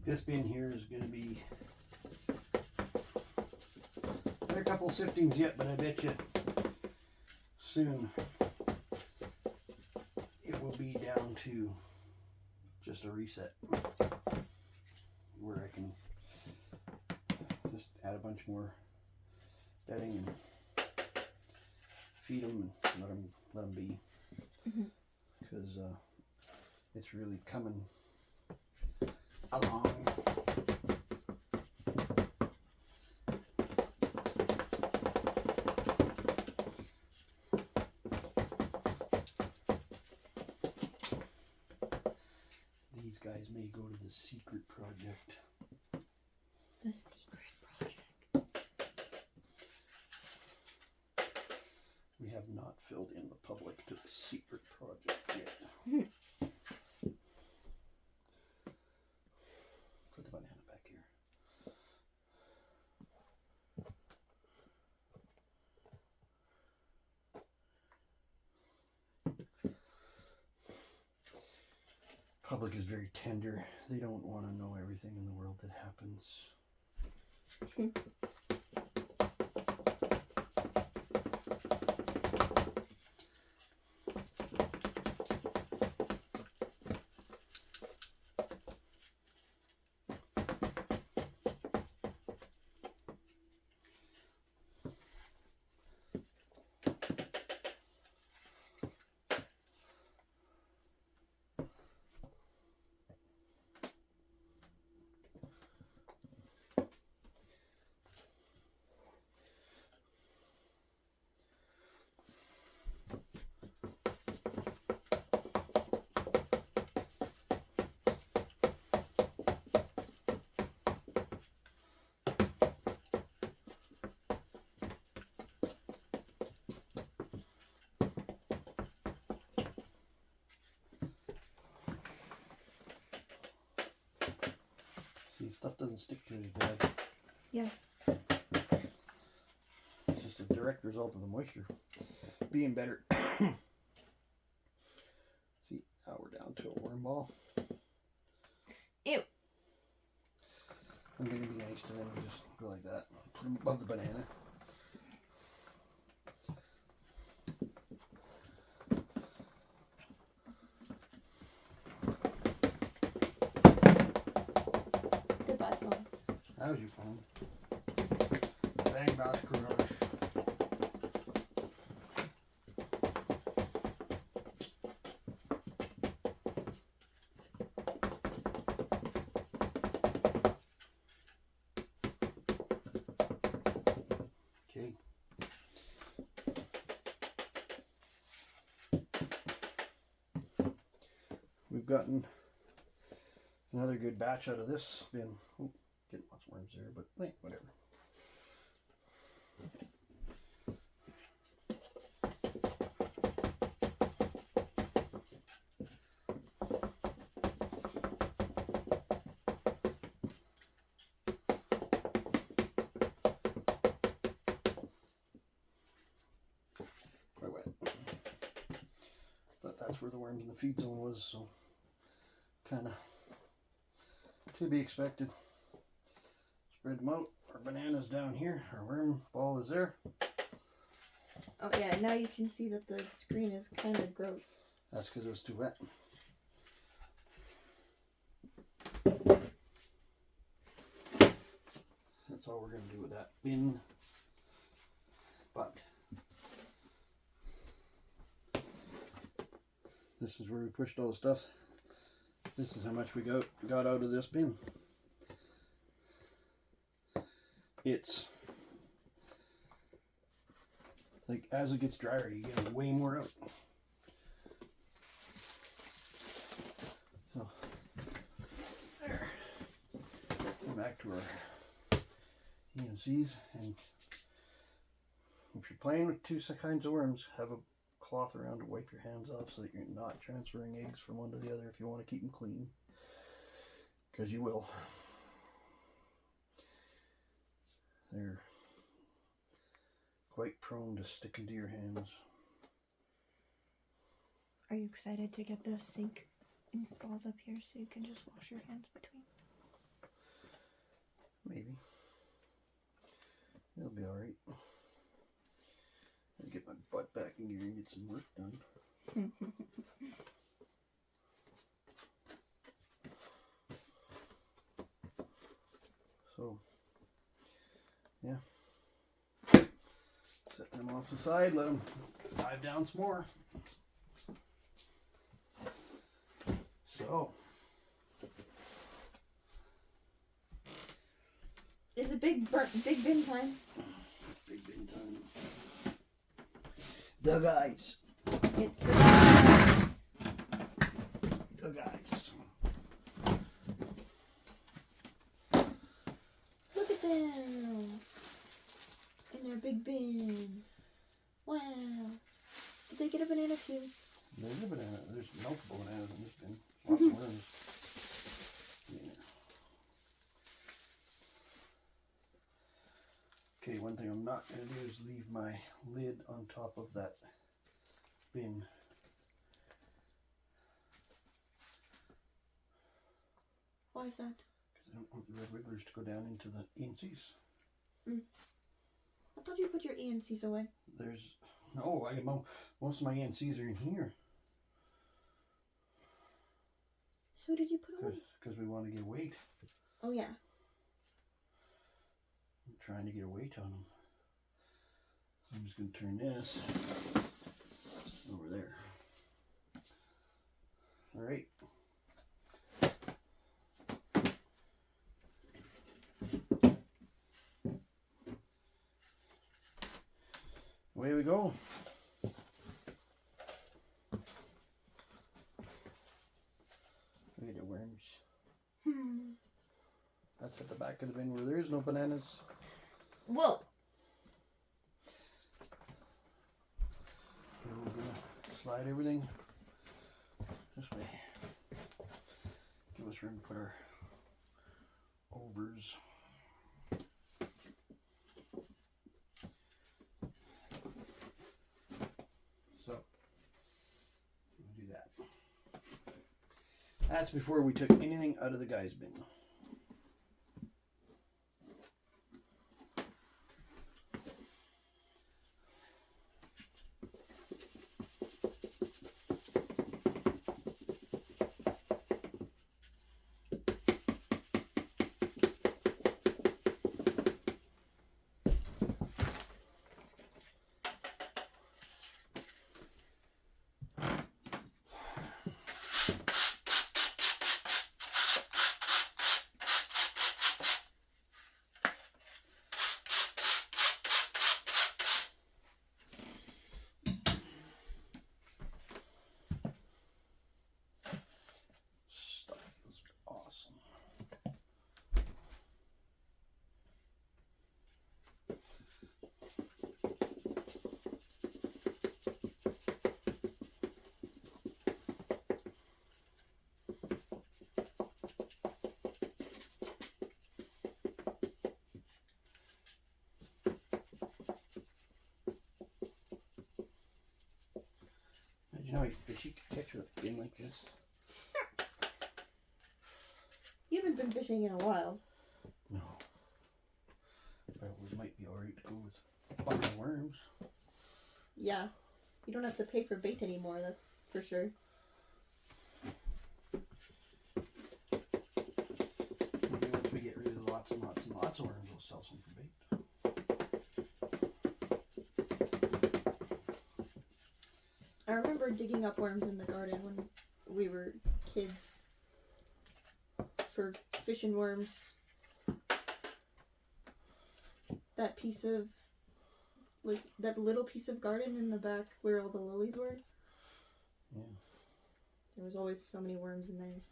This bin here is going to be, there are a couple siftings yet, but I bet you soon it will be down to just a reset where I can just add a bunch more bedding and feed them and let them be, because it's really coming along. These guys may go to the secret project. The secret project. We have not filled in the public to the secret project yet. Put the banana back here. Public is very tender. They don't want to know everything in the world that happens. See, stuff doesn't stick to it as bad. Yeah. It's just a direct result of the moisture being better. See, now we're down to a worm ball. Ew. I'm going to be nice to them and just go like that. Put them above the banana. Goodbye, phone. That was your phone. Bang, boss, garage. Okay. We've gotten another good batch out of this bin. Oh, getting lots of worms there, but whatever. Quite wet. But that's where the worms in the feed zone was, so kind of to be expected. Spread them out. Our banana's down here. Our worm ball is there. Oh yeah, now you can see that the screen is kind of gross. That's because it was too wet. That's all we're going to do with that bin. But this is where we pushed all the stuff. This is how much we got out of this bin. It's like as it gets drier, you get way more out. So there. Go back to our EMCs, and if you're playing with two kinds of worms, have a cloth around to wipe your hands off so that you're not transferring eggs from one to the other if you want to keep them clean, because you will. They're quite prone to sticking to your hands. Are you excited to get the sink installed up here so you can just wash your hands between? Maybe. It'll be alright. I'll get my butt back in gear and get some work done. So, yeah. Set them off the side, let them dive down some more. So. Is it big bin time? Big bin time. The guys. It's the guys. The guys. Look at them. In their big bin. Wow. Did they get a banana too? There's a banana. There's multiple bananas in this bin. Lots of worms. Yeah. Okay, one thing I'm not going to do is leave my lid on top of that bin. Why is that? Because I don't want the red wigglers to go down into the ENCs. I thought you put your ENCs away. No, most of my ENCs are in here. Who did you put away? Because we want to get a weight. Oh yeah. I'm trying to get a weight on them. So I'm just going to turn this over there. All right. Away we go. Look at the worms. That's at the back of the bin where there is no bananas. Whoa. Okay, we're going to slide everything this way. Give us room to put our overs. So, we'll do that. That's before we took anything out of the guy's bin. You know how many fish you could catch with a fin like this? You haven't been fishing in a while. No. But we might be alright to go with bucket of worms. Yeah. You don't have to pay for bait anymore, that's for sure. Maybe once we get rid of lots and lots and lots of worms, we'll sell some for bait. I remember digging up worms in the garden when we were kids for fishing worms. That piece of, like, that little piece of garden in the back where all the lilies were. Yeah. There was always so many worms in there.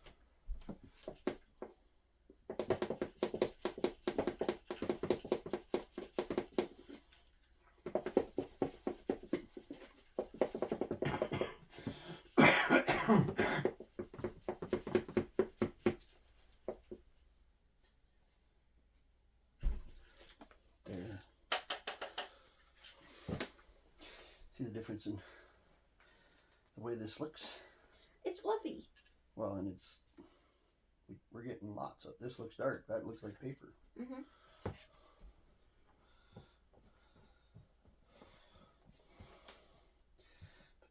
There. See the difference in the way this looks? It's fluffy. Well, and we're getting lots of, this looks dark, that looks like paper. Mm-hmm. But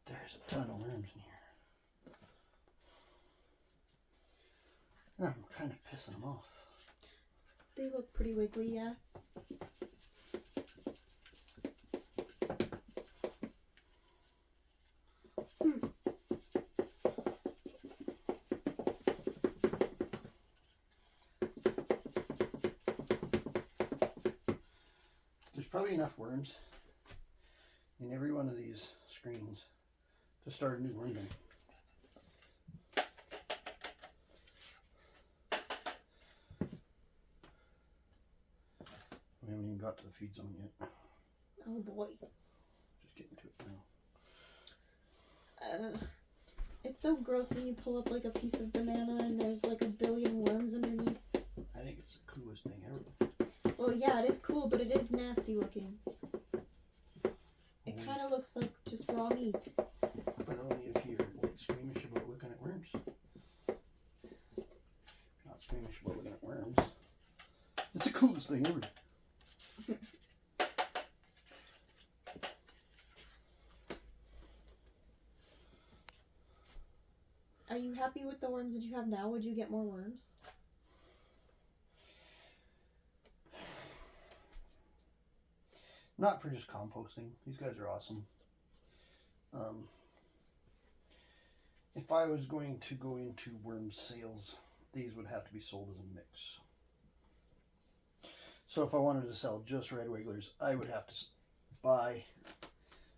there's a ton of worms in here. And I'm kind of pissing them off. They look pretty wiggly, yeah. There's probably enough worms in every one of these screens to start a new worm bin. We haven't even got to the feed zone yet. Oh boy. Just getting to it now. It's so gross when you pull up like a piece of banana and there's like a billion worms underneath. I think it's the coolest thing ever. Well, yeah, it is cool, but it is nasty looking. It kind of looks like just raw meat. But only if you're like squeamish about looking at worms. If you're not squeamish about looking at worms, it's the coolest thing ever. Are you happy with the worms that you have now? Would you get more worms? Not for just composting. These guys are awesome. If I was going to go into worm sales, these would have to be sold as a mix. So if I wanted to sell just red wigglers, I would have to buy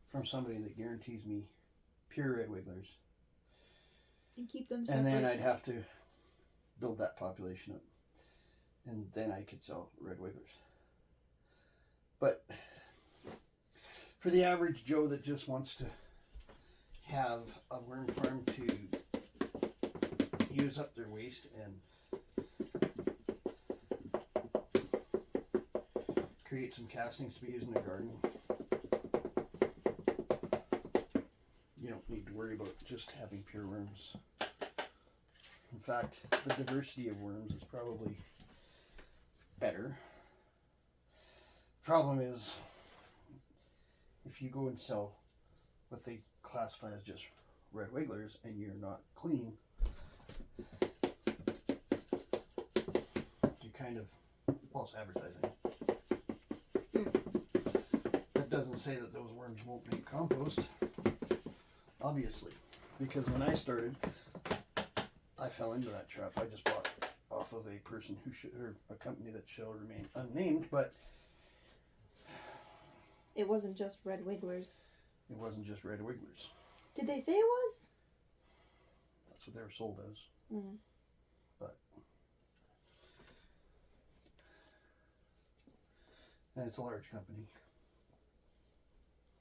from somebody that guarantees me pure red wigglers. And keep them separate. And then I'd have to build that population up. And then I could sell red wigglers. But for the average Joe that just wants to have a worm farm to use up their waste and create some castings to be used in their garden, you don't need to worry about just having pure worms. In fact, the diversity of worms is probably better. Problem is, if you go and sell what they classify as just red wigglers and you're not clean, you kind of false advertising. That doesn't say that those worms won't make compost, obviously, because when I started, I fell into that trap. I just bought off of a person who should, or a company that shall remain unnamed, but it wasn't just red wigglers. It wasn't just red wigglers. Did they say it was? That's what they were sold as. Mm. But and it's a large company.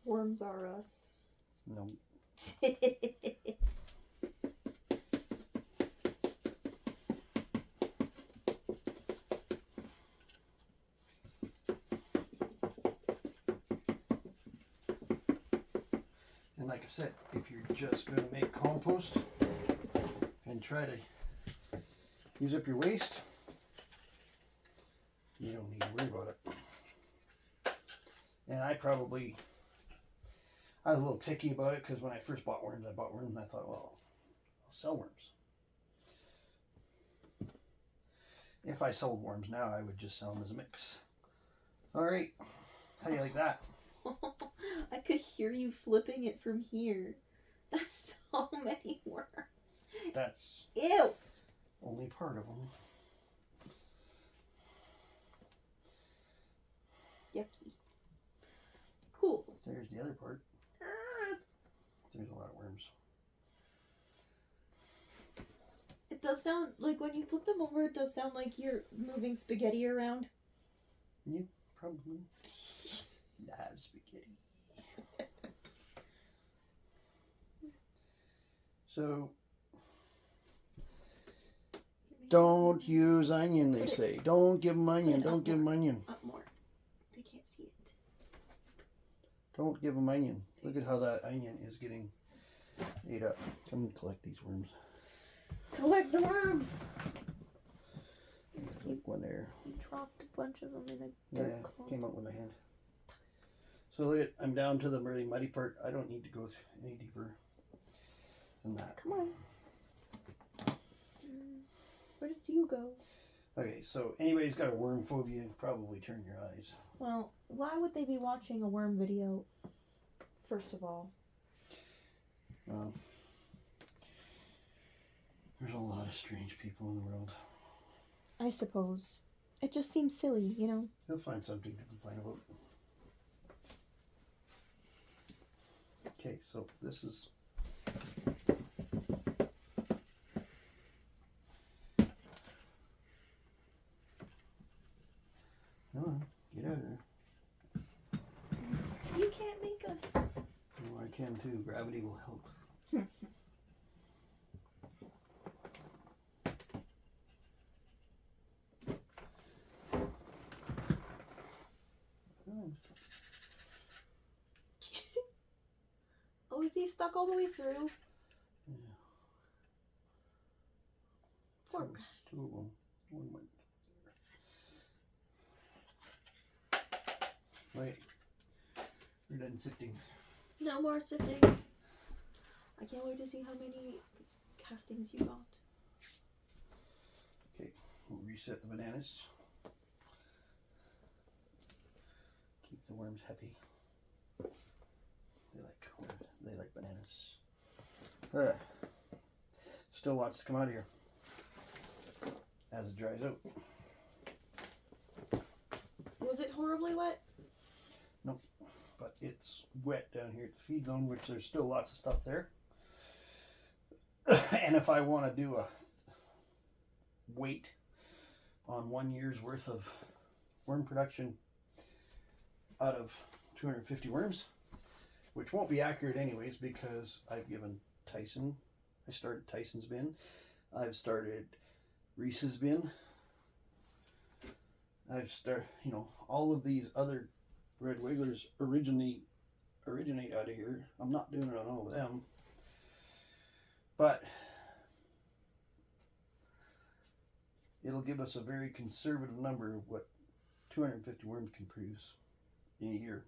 Worms are us. No. And like I said, if you're just going to make compost and try to use up your waste, you don't need to worry about it. And I was a little ticky about it because when I first bought worms and I thought, well, I'll sell worms. If I sold worms now, I would just sell them as a mix. All right, how do you like that? I could hear you flipping it from here. That's so many worms. That's ew. Only part of them. Yucky. Cool. There's the other part. There's a lot of worms. It does sound like when you flip them over, it does sound like you're moving spaghetti around. Yeah, probably. Live spaghetti. So, don't use onion, they say. Don't give them onion. Don't give them onion. Up more. They can't see it. Don't give them onion. Look at how that onion is getting ate up. Come and collect these worms. Collect the worms. Look, one there. You dropped a bunch of them in a Yeah, dirt clod. came out with my hand. So look at, I'm down to the really muddy part. I don't need to go any deeper than that. Come on. Where did you go? Okay, so anybody who's got a worm phobia, probably turn your eyes. Well, why would they be watching a worm video, first of all? There's a lot of strange people in the world. I suppose. It just seems silly, you know? You'll find something to complain about. Okay, so this is. Come on, get out of there. You can't make us. Oh, I can too. Gravity will help. Oh, is he stuck all the way through? Yeah. Poor guy. Two of them. One went. Wait. We're done sifting. No more sifting. I can't wait to see how many castings you got. Okay, we'll reset the bananas. Keep the worms happy. They like bananas. Still lots to come out of here as it dries out. Was it horribly wet? Nope, but it's wet down here at the feed zone, which there's still lots of stuff there. And if I want to do a weight on 1 year's worth of worm production out of 250 worms, which won't be accurate anyways because I've given Tyson, I started Tyson's bin, I've started Reese's bin, I've started, all of these other red wigglers originate out of here. I'm not doing it on all of them, but it'll give us a very conservative number of what 250 worms can produce in a year,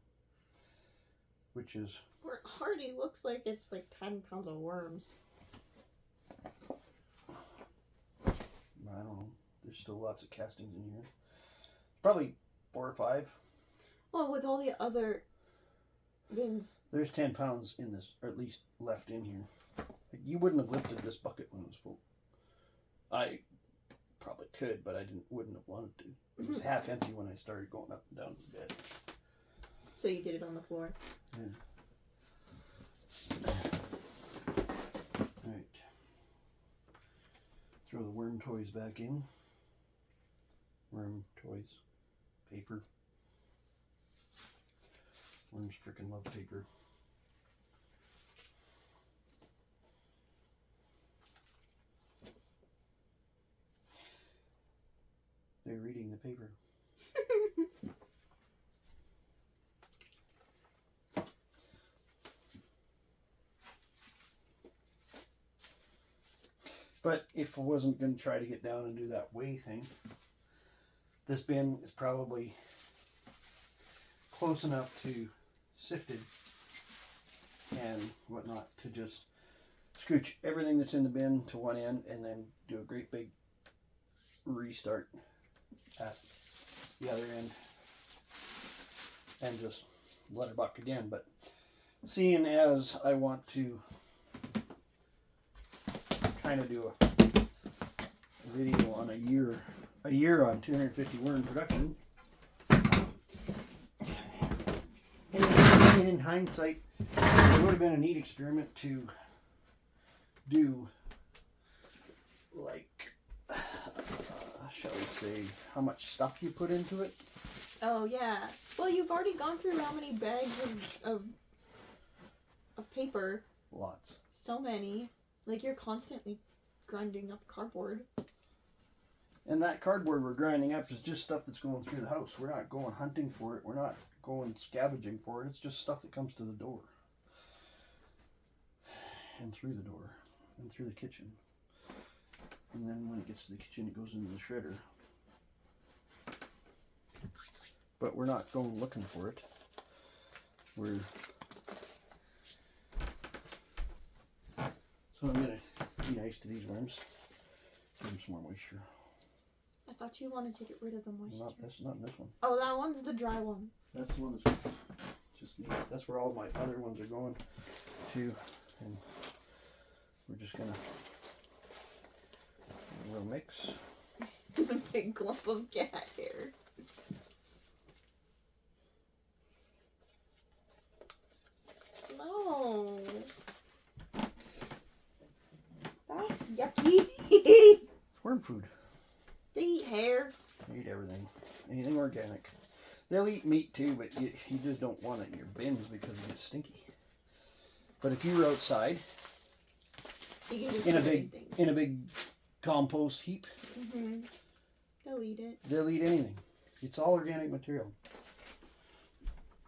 which is... It already looks like it's like 10 pounds of worms. I don't know. There's still lots of castings in here. Probably 4 or 5. Well, with all the other bins. There's 10 pounds in this, or at least left in here. Like, you wouldn't have lifted this bucket when it was full. I probably could, but I wouldn't have wanted to. It was half empty when I started going up and down the bed. So you did it on the floor? Yeah. Alright. Throw the worm toys back in. Worm toys. Paper. Worms frickin' love paper. They're reading the paper. But if I wasn't going to try to get down and do that weigh thing, this bin is probably close enough to sifted and whatnot to just scooch everything that's in the bin to one end and then do a great big restart at the other end and just let her buck again. But seeing as I want to kind of do a video on a year on 250 worm production, and in hindsight it would have been a neat experiment to do, like, shall we say, how much stuff you put into it. Oh yeah. Well, you've already gone through how many bags of paper? Lots. So many. Like, you're constantly grinding up cardboard. And that cardboard we're grinding up is just stuff that's going through the house. We're not going hunting for it. We're not going scavenging for it. It's just stuff that comes to the door. And through the door. And through the kitchen. And then when it gets to the kitchen, it goes into the shredder. But we're not going looking for it. So I'm going to be nice to these worms. Give them some more moisture. I thought you wanted to get rid of the moisture. Not in this one. Oh, that one's the dry one. That's the one that's just needs. That's where all my other ones are going to. And we're just going to a little mix. The big clump of cat hair. No. worm food. They eat hair. They eat everything. Anything organic. They'll eat meat too, but you just don't want it in your bins because it gets stinky. But if you were outside in a big compost heap, they'll eat it. They'll eat anything. It's all organic material.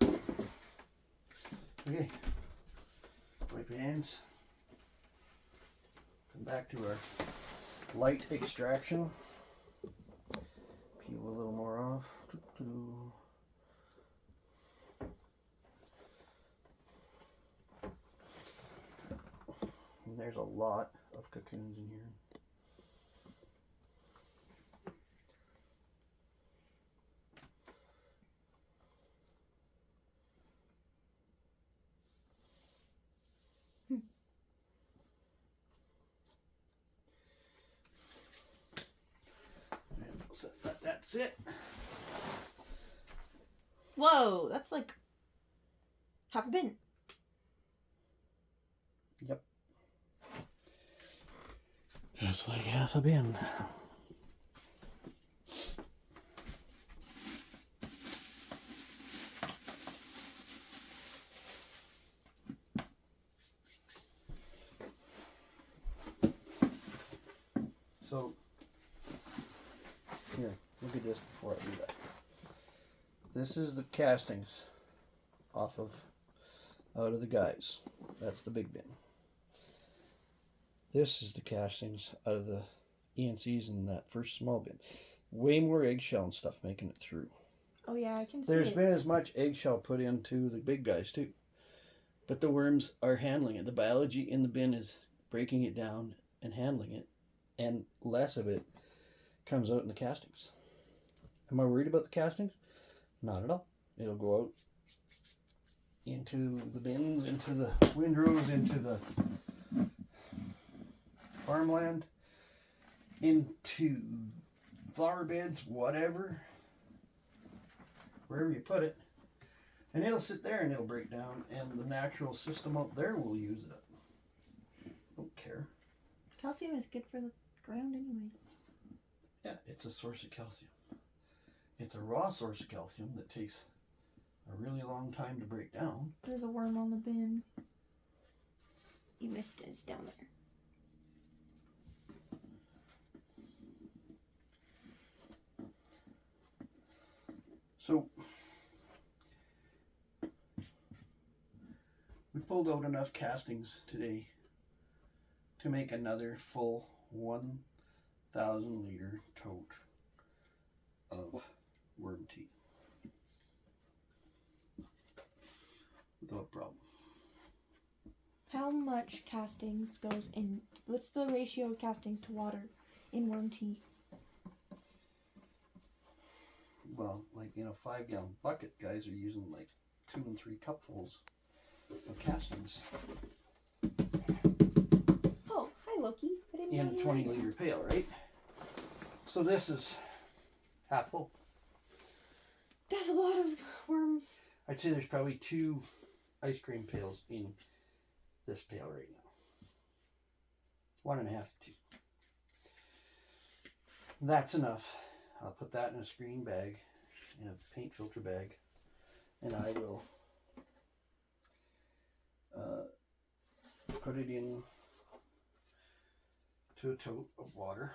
Okay. Wipe your hands. Come back to our light extraction. Peel a little more off. And there's a lot of cocoons in here. That's it. Whoa, that's like half a bin. Yep. That's like half a bin. So, here, look at this before I do that. This is the castings out of the guys. That's the big bin. This is the castings out of the ENCs in that first small bin. Way more eggshell and stuff making it through. Oh yeah, I can see There's been as much eggshell put into the big guys too. But the worms are handling it. The biology in the bin is breaking it down and handling it. And less of it comes out in the castings. Am I worried about the castings? Not at all. It'll go out into the bins, into the windrows, into the farmland, into flower beds, whatever, wherever you put it. And it'll sit there and it'll break down, and the natural system out there will use it. Don't care. Calcium is good for the ground anyway. Yeah, it's a source of calcium. It's a raw source of calcium that takes a really long time to break down. There's a worm on the bin. You missed it. It's down there. So, we pulled out enough castings today to make another full 1,000 liter tote of worm tea. Without problem. How much castings goes in? What's the ratio of castings to water in worm tea? Well, like in a 5-gallon bucket, guys are using like 2 and 3 cupfuls of castings. Oh, hi Loki. I didn't In know a you 20 were liter pail, right? So this is half full. That's a lot of worm. I'd say there's probably 2 ice cream pails in this pail right now. 1.5 to 2. That's enough. I'll put that in a screen bag, in a paint filter bag, and I will put it in to a tote of water,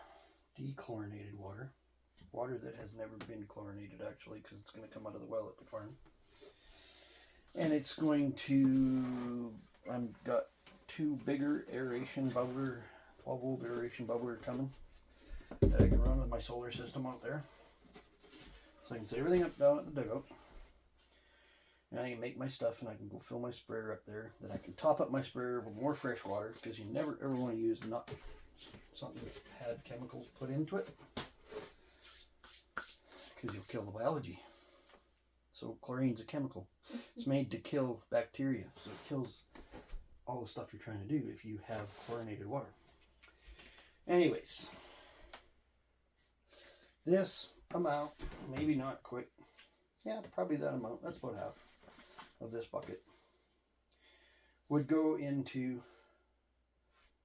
dechlorinated water, water that has never been chlorinated actually, because it's going to come out of the well at the farm. And it's going to, I've got 2 bigger aeration bubbler, 12 volt aeration bubbler coming that I can run with my solar system out there. So I can set everything up down at the dugout. And I can make my stuff and I can go fill my sprayer up there. Then I can top up my sprayer with more fresh water, because you never ever want to use not something that's had chemicals put into it, because you'll kill the biology. So chlorine's a chemical. It's made to kill bacteria. So it kills all the stuff you're trying to do if you have chlorinated water. Anyways, this amount, maybe not quite, yeah, probably that amount, that's about half of this bucket, would go into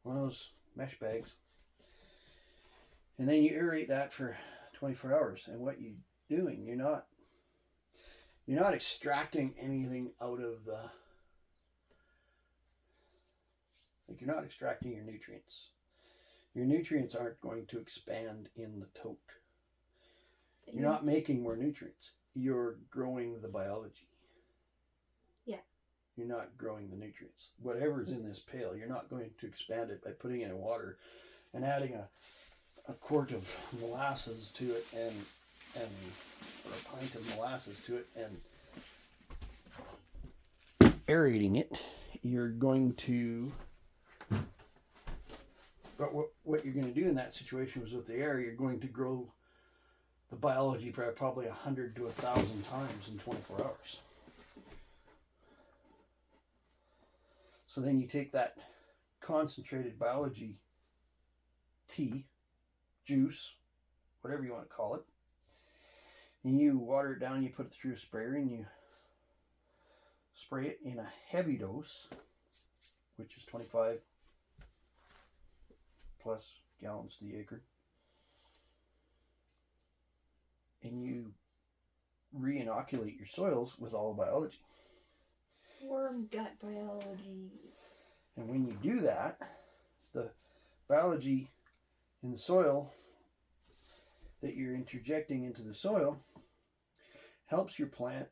one of those mesh bags, And then you aerate that for 24 hours. And what you're doing, you're not extracting anything out of the, like, you're not extracting your nutrients. Your nutrients aren't going to expand in the tote. You're not making more nutrients. You're growing the biology. Yeah. You're not growing the nutrients. Whatever's in this pail, you're not going to expand it by putting it in water and adding a quart of molasses to it and or a pint of molasses to it and aerating it. You're going to, but what you're going to do in that situation was with the air, you're going to grow the biology probably 100 to 1,000 times in 24 hours. So then you take that concentrated biology tea, juice, whatever you want to call it, and you water it down, you put it through a sprayer, and you spray it in a heavy dose, which is 25 plus gallons to the acre. And you re-inoculate your soils with all the biology. Worm gut biology. And when you do that, the biology in the soil that you're interjecting into the soil helps your plant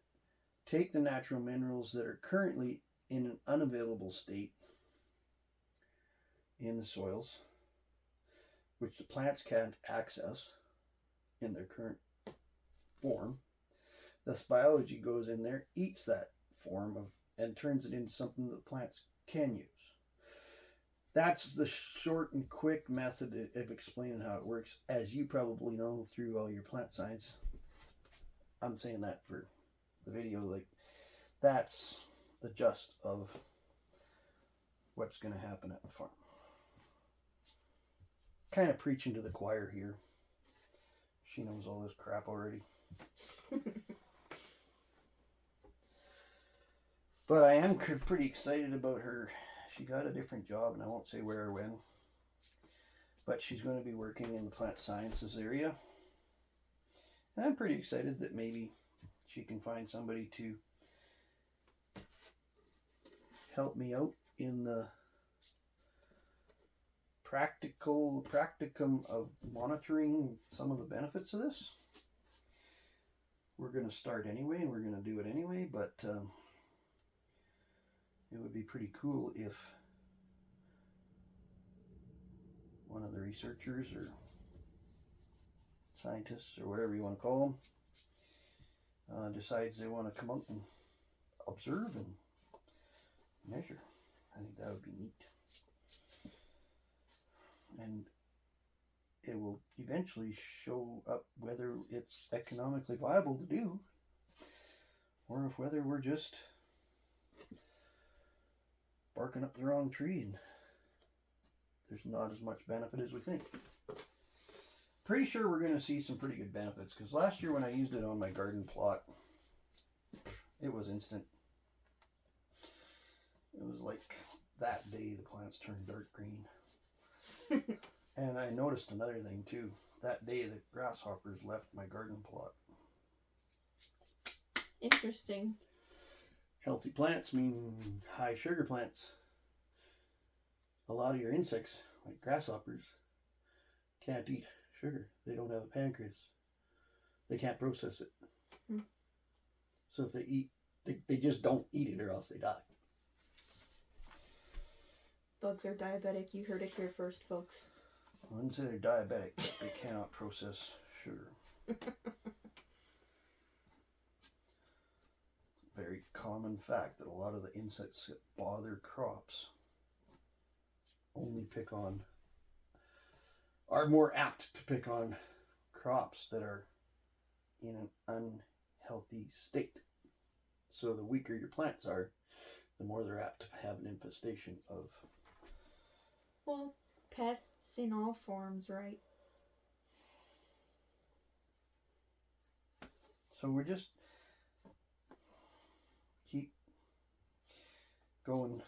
take the natural minerals that are currently in an unavailable state in the soils, which the plants can't access in their current form. This biology goes in there, eats that form of, and turns it into something that plants can use. That's the short and quick method of explaining how it works, as you probably know through all your plant science. I'm saying that for the video, like, that's the gist of what's going to happen at the farm. Kind of preaching to the choir here. She knows all this crap already. But I am pretty excited about her. She got a different job, and I won't say where or when. But she's going to be working in the plant sciences area. And I'm pretty excited that maybe she can find somebody to help me out in the practicum of monitoring some of the benefits of this. We're going to start anyway, and we're going to do it anyway, but it would be pretty cool if one of the researchers or scientists or whatever you want to call them decides they want to come out and observe and measure. I think that would be neat. And it will eventually show up whether it's economically viable to do, or if whether we're just barking up the wrong tree and there's not as much benefit as we think. Pretty sure we're going to see some pretty good benefits, because last year when I used it on my garden plot, it was instant. It was like that day the plants turned dark green. And I noticed another thing too. That day the grasshoppers left my garden plot. Interesting. Healthy plants mean high sugar plants. A lot of your insects, like grasshoppers, can't eat sugar. They don't have a pancreas. They can't process it. So if they eat, they just don't eat it, or else they die. Bugs are diabetic. You heard it here first, folks. I wouldn't say they're diabetic, but they cannot process sugar. Very common fact that a lot of the insects that bother crops are more apt to pick on crops that are in an unhealthy state. So the weaker your plants are, the more they're apt to have an infestation of... Well, pests in all forms, right? So we're just keep going.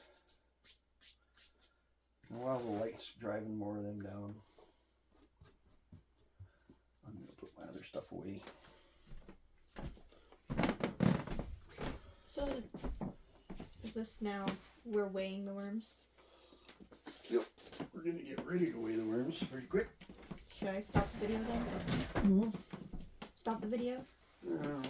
And while the light's driving more of them down, stuff away. So, is this now we're weighing the worms? Yep. We're going to get ready to weigh the worms pretty quick. Should I stop the video then? Mm-hmm. Stop the video? Yeah, a minute.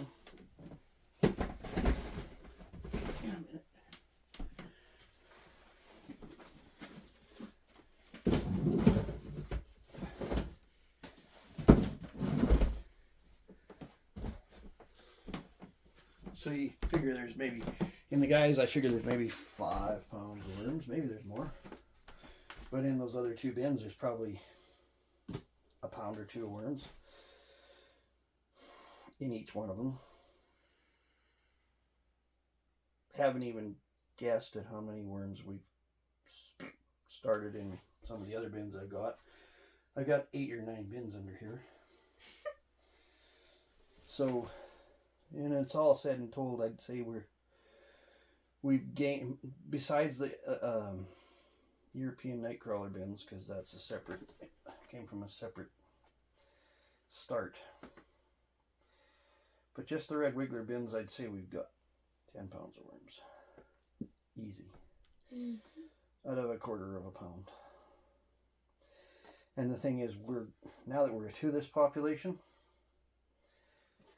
So you figure there's maybe, in the guys, I figure there's maybe 5 pounds of worms. Maybe there's more. But in those other 2 bins, there's probably a pound or 2 of worms in each one of them. Haven't even guessed at how many worms we've started in some of the other bins I got. I got 8 or 9 bins under here. So, and it's all said and told, I'd say we've gained, besides the European nightcrawler bins, because that's a separate, came from a separate start. But just the red wiggler bins, I'd say we've got 10 pounds of worms. Easy. Out of a quarter of a pound. And the thing is, now that we're to this population,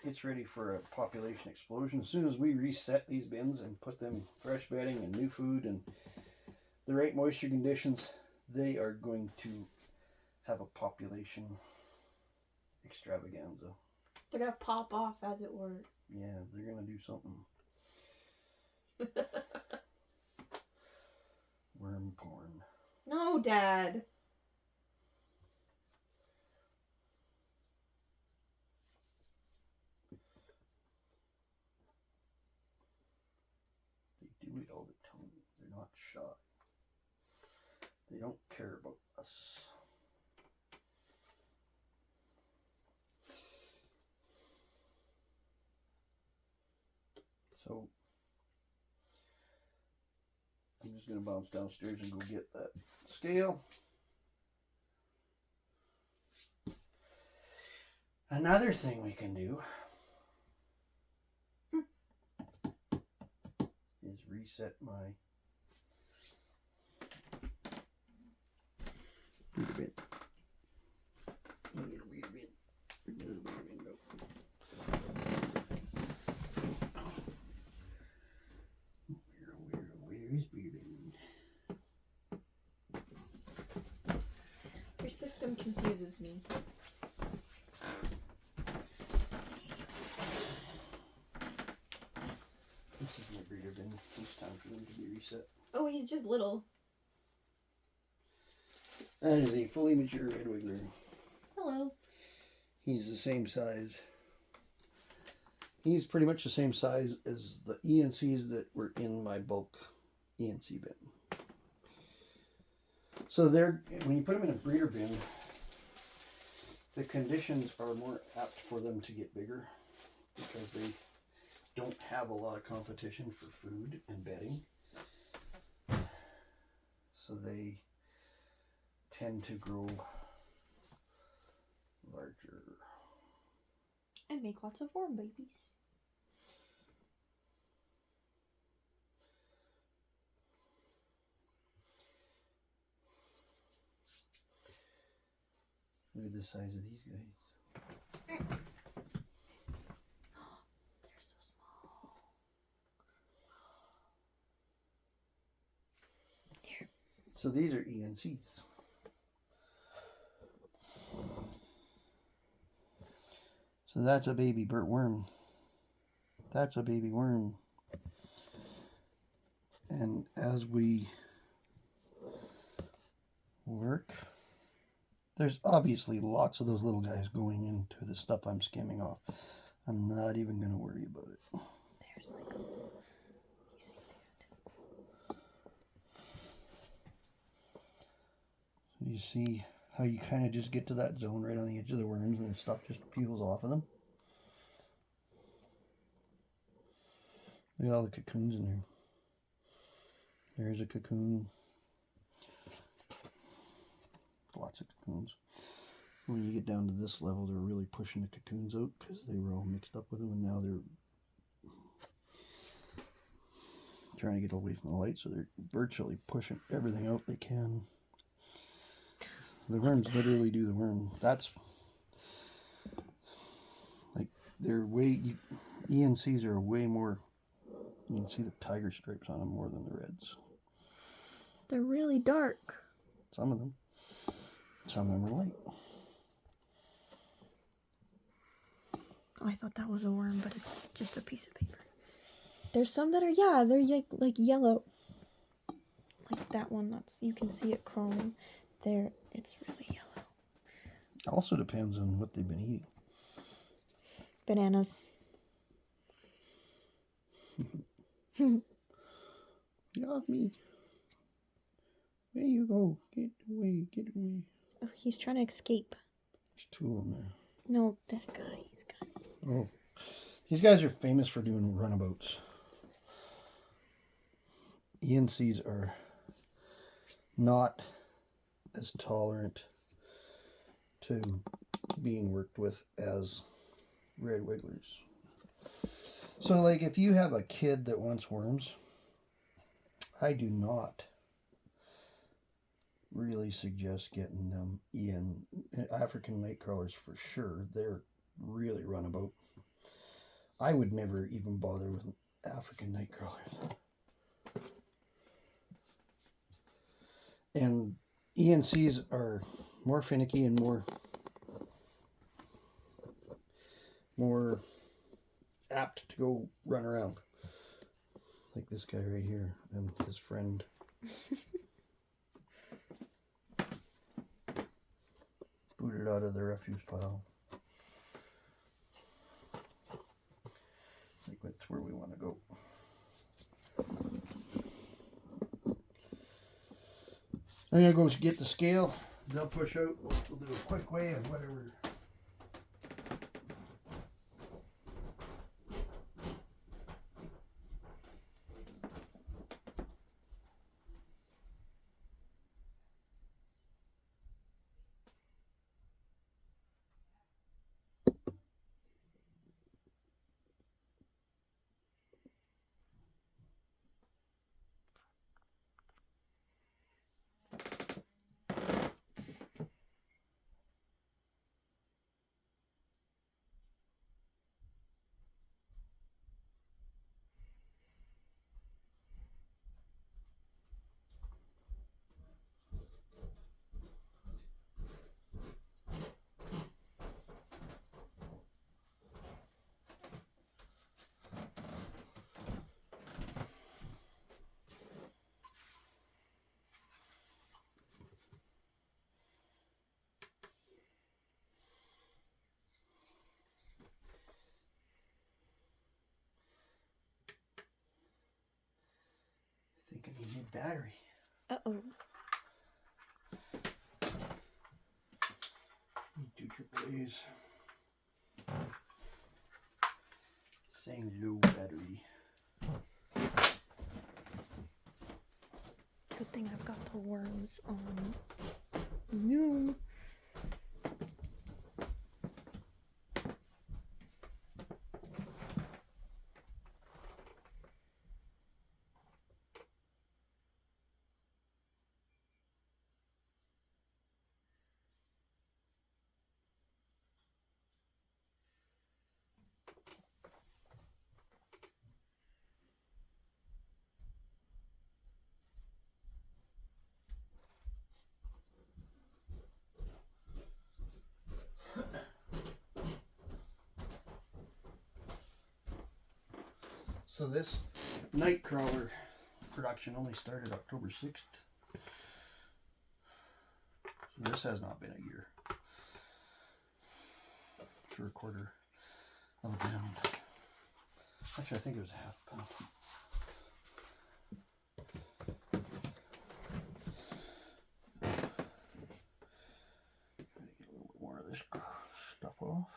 it's ready for a population explosion. As soon as we reset these bins and put them fresh bedding and new food and the right moisture conditions, they are going to have a population extravaganza. They're gonna pop off, as it were. Yeah, they're gonna do something. Worm porn. No, Dad. They do it all the time. They're not shy. They don't care about us. So I'm just going to bounce downstairs and go get that scale. Another thing we can do is reset my reader bin. Another reader bin. Another reader bin. No. Where is reader bin? Your system confuses me. This is my breeder bin. It's time for them to be reset. Oh, he's just little. That is a fully mature red wiggler. Hello. He's the same size. He's pretty much the same size as the ENCs that were in my bulk ENC bin. So when you put them in a breeder bin, the conditions are more apt for them to get bigger because they don't have a lot of competition for food and bedding. So they tend to grow larger. And make lots of worm babies. Look at the size of these guys. They're so small. Here. So these are ENCs. So that's a baby Burt worm. That's a baby worm. And as we work, there's obviously lots of those little guys going into the stuff I'm skimming off. I'm not even going to worry about it. There's like a... You see that? You see how you kind of just get to that zone right on the edge of the worms and the stuff just peels off of them? Look at all the cocoons in there. There's a cocoon. Lots of cocoons. when you get down to this level, they're really pushing the cocoons out because they were all mixed up with them, and now they're trying to get away from the light, so they're virtually pushing everything out they can. The worms literally do the worm. That's like they're way ENCs are way more. You can see the tiger stripes on them more than the reds. They're really dark. Some of them. Some of them are light. Oh, I thought that was a worm, but it's just a piece of paper. There's some that are, yeah, they're like yellow. Like that one, you can see it crawling. There, it's really yellow. Also depends on what they've been eating. Bananas. Get off me. Where you go? Get away, get away. Oh, he's trying to escape. There's two of them there. No, that guy. He's got... Oh. These guys are famous for doing runabouts. ENCs are not as tolerant to being worked with as red wigglers. So, like, if you have a kid that wants worms, I do not really suggest getting them African night crawlers for sure. They're really runabout. I would never even bother with African night crawlers. And ENCs are more finicky and more apt to go run around. Like this guy right here and his friend. Booted out of the refuse pile. I think that's where we want to go. I'm going to go get the scale. They'll push out. We'll do a quick weigh and whatever. I think I need a new battery. Uh-oh. Need 2 AAAs. Same low battery. Good thing I've got the worms on Zoom. So this night crawler production only started October 6th. So this has not been a year. For a quarter of a pound. Actually, I think it was a half pound. Try to get a little bit more of this stuff off.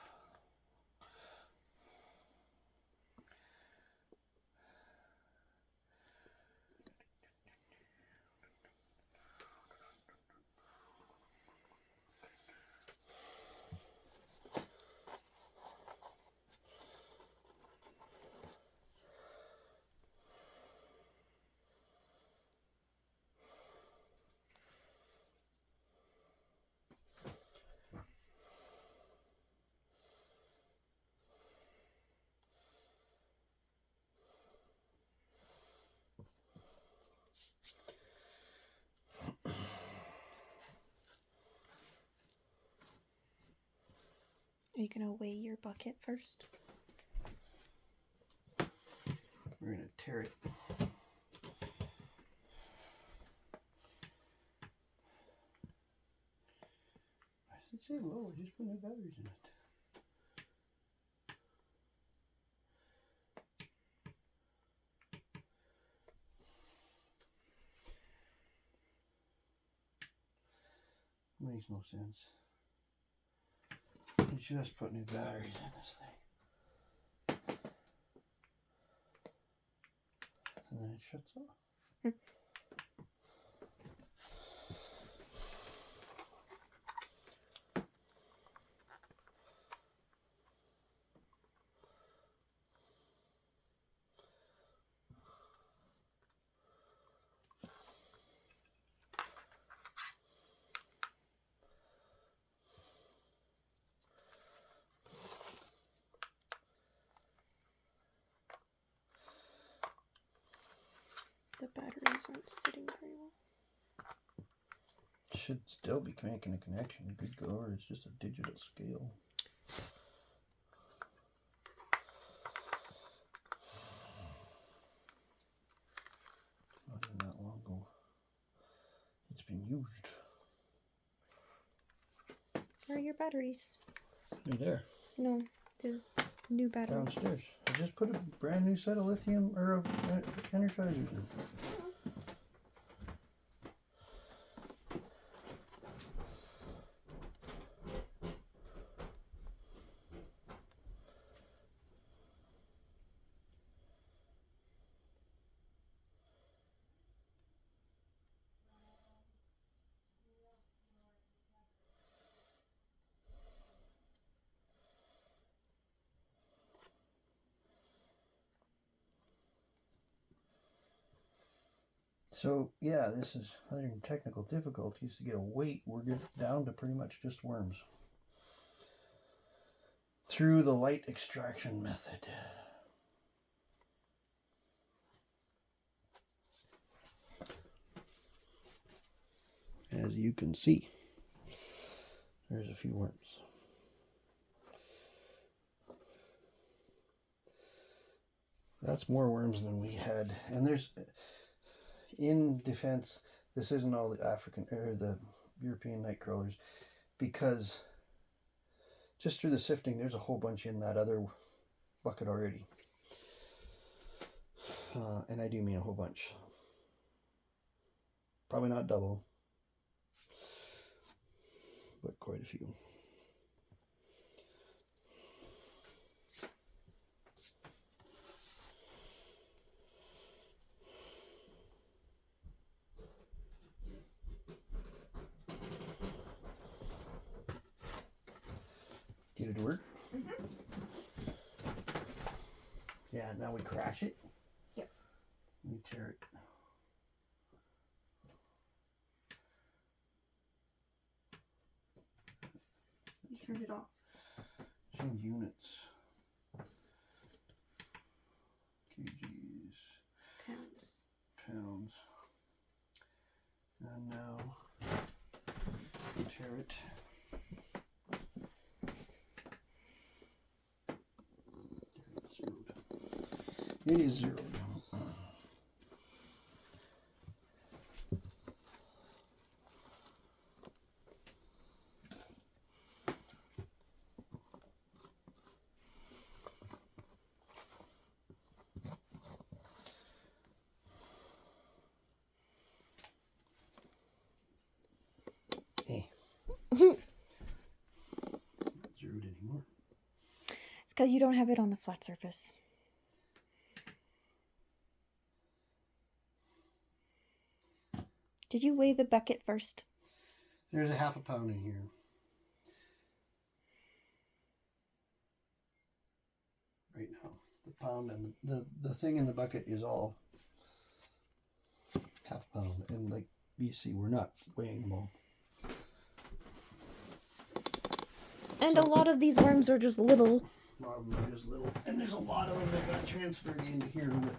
Are you going to weigh your bucket first? We're going to tear it. Why does it say low? I just put new batteries in it. Makes no sense. You just put new batteries in this thing. And then it shuts off. The batteries aren't sitting very well. Should still be making a connection. Good God, it's just a digital scale. Not even that long ago. It's been used. Where are your batteries? They're there. No, the new batteries. Downstairs. I just put a brand new set of lithium or of energizers in. So yeah, this is other than technical difficulties to get a weight. We're down to pretty much just worms through the light extraction method. As you can see, there's a few worms. That's more worms than we had, and there's. In defense, this isn't all the African or the European night crawlers, because just through the sifting, there's a whole bunch in that other bucket already. And I do mean a whole bunch. Probably not double, but quite a few. Get it to work? Mm-hmm. Yeah, now we crash it. Yep. We tear it. You turned it off. Change units. kgs. Pounds. And now we tear it. It is zeroed. Not zeroed anymore. It's because you don't have it on a flat surface. Did you weigh the bucket first? There's a half a pound in here. Right now. The pound and the thing in the bucket is all half a pound. And like you see, we're not weighing them all. And a lot of these worms are just little. A lot of them are just little. And there's a lot of them that got transferred into here with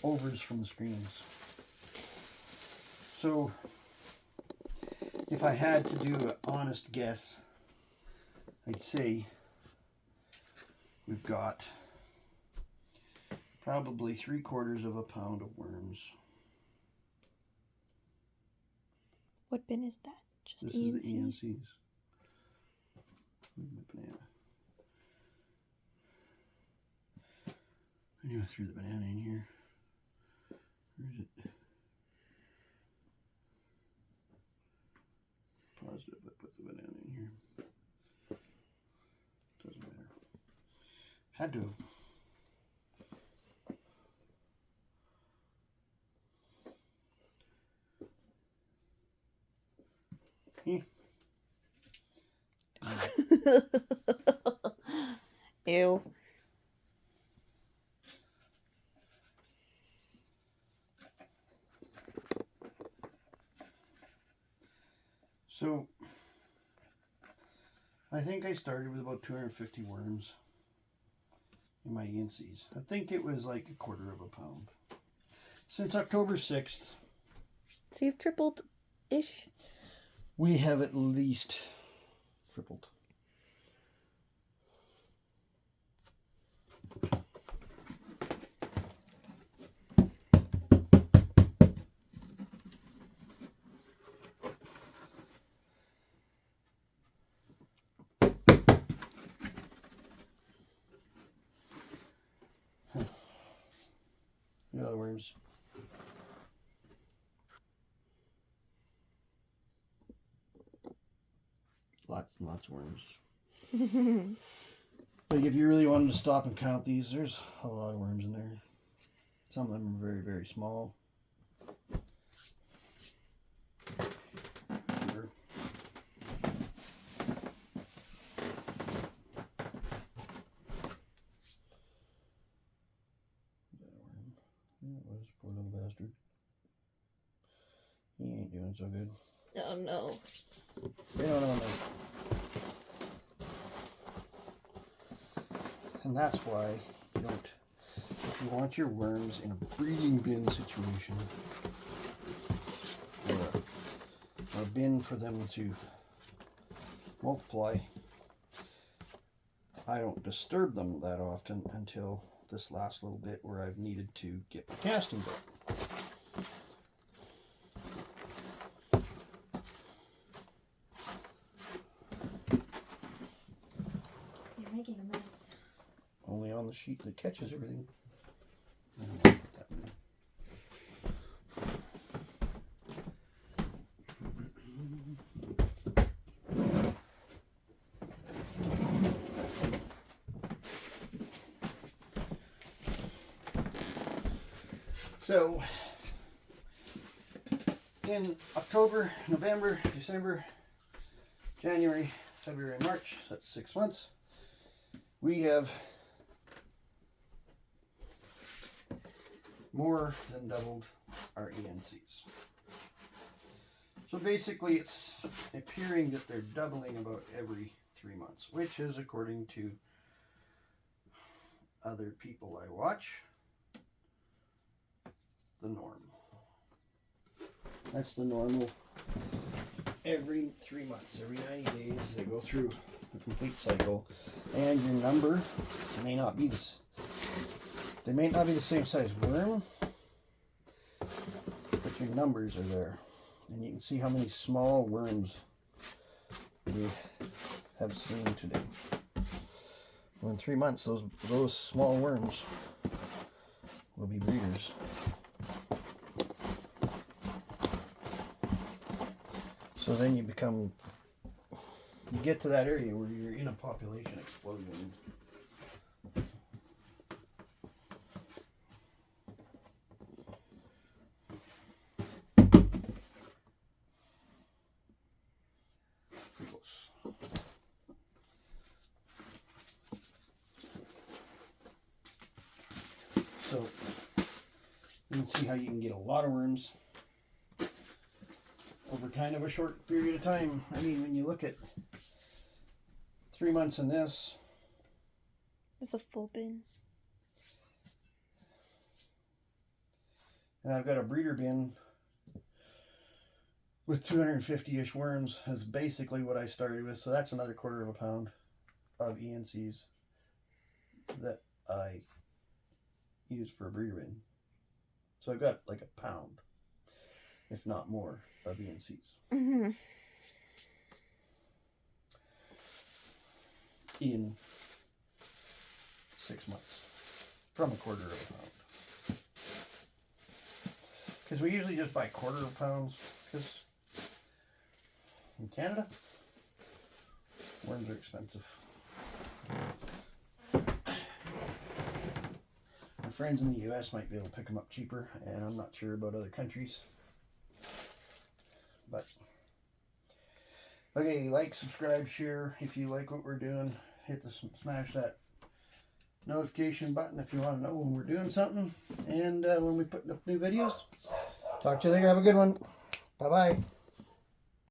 overs from the screens. So, if I had to do an honest guess, I'd say we've got probably 3/4 of a pound of worms. What bin is that? Just This ENCs? is the ENCs. Where's my banana? I knew I threw the banana in here. Where is it? Positive I put the banana in here. Doesn't matter. Had to. Ew. So, I think I started with about 250 worms in my ENCs. I think it was like 1/4 of a pound. Since October 6th, So you've tripled-ish? we have at least tripled. Other worms. Lots and lots of worms. Like if you really wanted to stop and count these, there's a lot of worms in there. Some of them are very, very small. Here. Yeah, it was. Poor little bastard. He ain't doing so good. Oh no. No. And that's why you don't, if you want your worms in a breeding bin situation, or a bin for them to multiply, I don't disturb them that often until this last little bit where I've needed to get my casting built. You're making a mess. Only on the sheet that catches everything. So, in October, November, December, January, February, March, so that's 6 months, we have more than doubled our ENCs. So basically it's appearing that they're doubling about every 3 months, which is, according to other people I watch, the norm. That's the normal. Every 3 months, every 90 days, they go through a complete cycle, and your number may not be this. They may not be the same size worm, but your numbers are there, and you can see how many small worms we have seen today. Well, in 3 months, those small worms will be breeders. So then you get to that area where you're in a population explosion. Pretty close. So you can see how you can get a lot of worms over kind of a short period of time. I mean, when you look at 3 months in this, It's a full bin. and I've got a breeder bin with 250-ish worms, is basically what I started with. So that's another 1/4 of a pound of ENCs. that I use for a breeder bin. So I've got like a pound, if not more, of ENCs. Mm-hmm. In 6 months, from a quarter of a pound. Because we usually just buy quarter of pounds, because in Canada, worms are expensive. My friends in the US might be able to pick them up cheaper, and I'm not sure about other countries. But, okay, like, subscribe, share if you like what we're doing. Hit the smash that notification button if you want to know when we're doing something, and when we put up new videos. Talk to you later. Have a good one. Bye bye.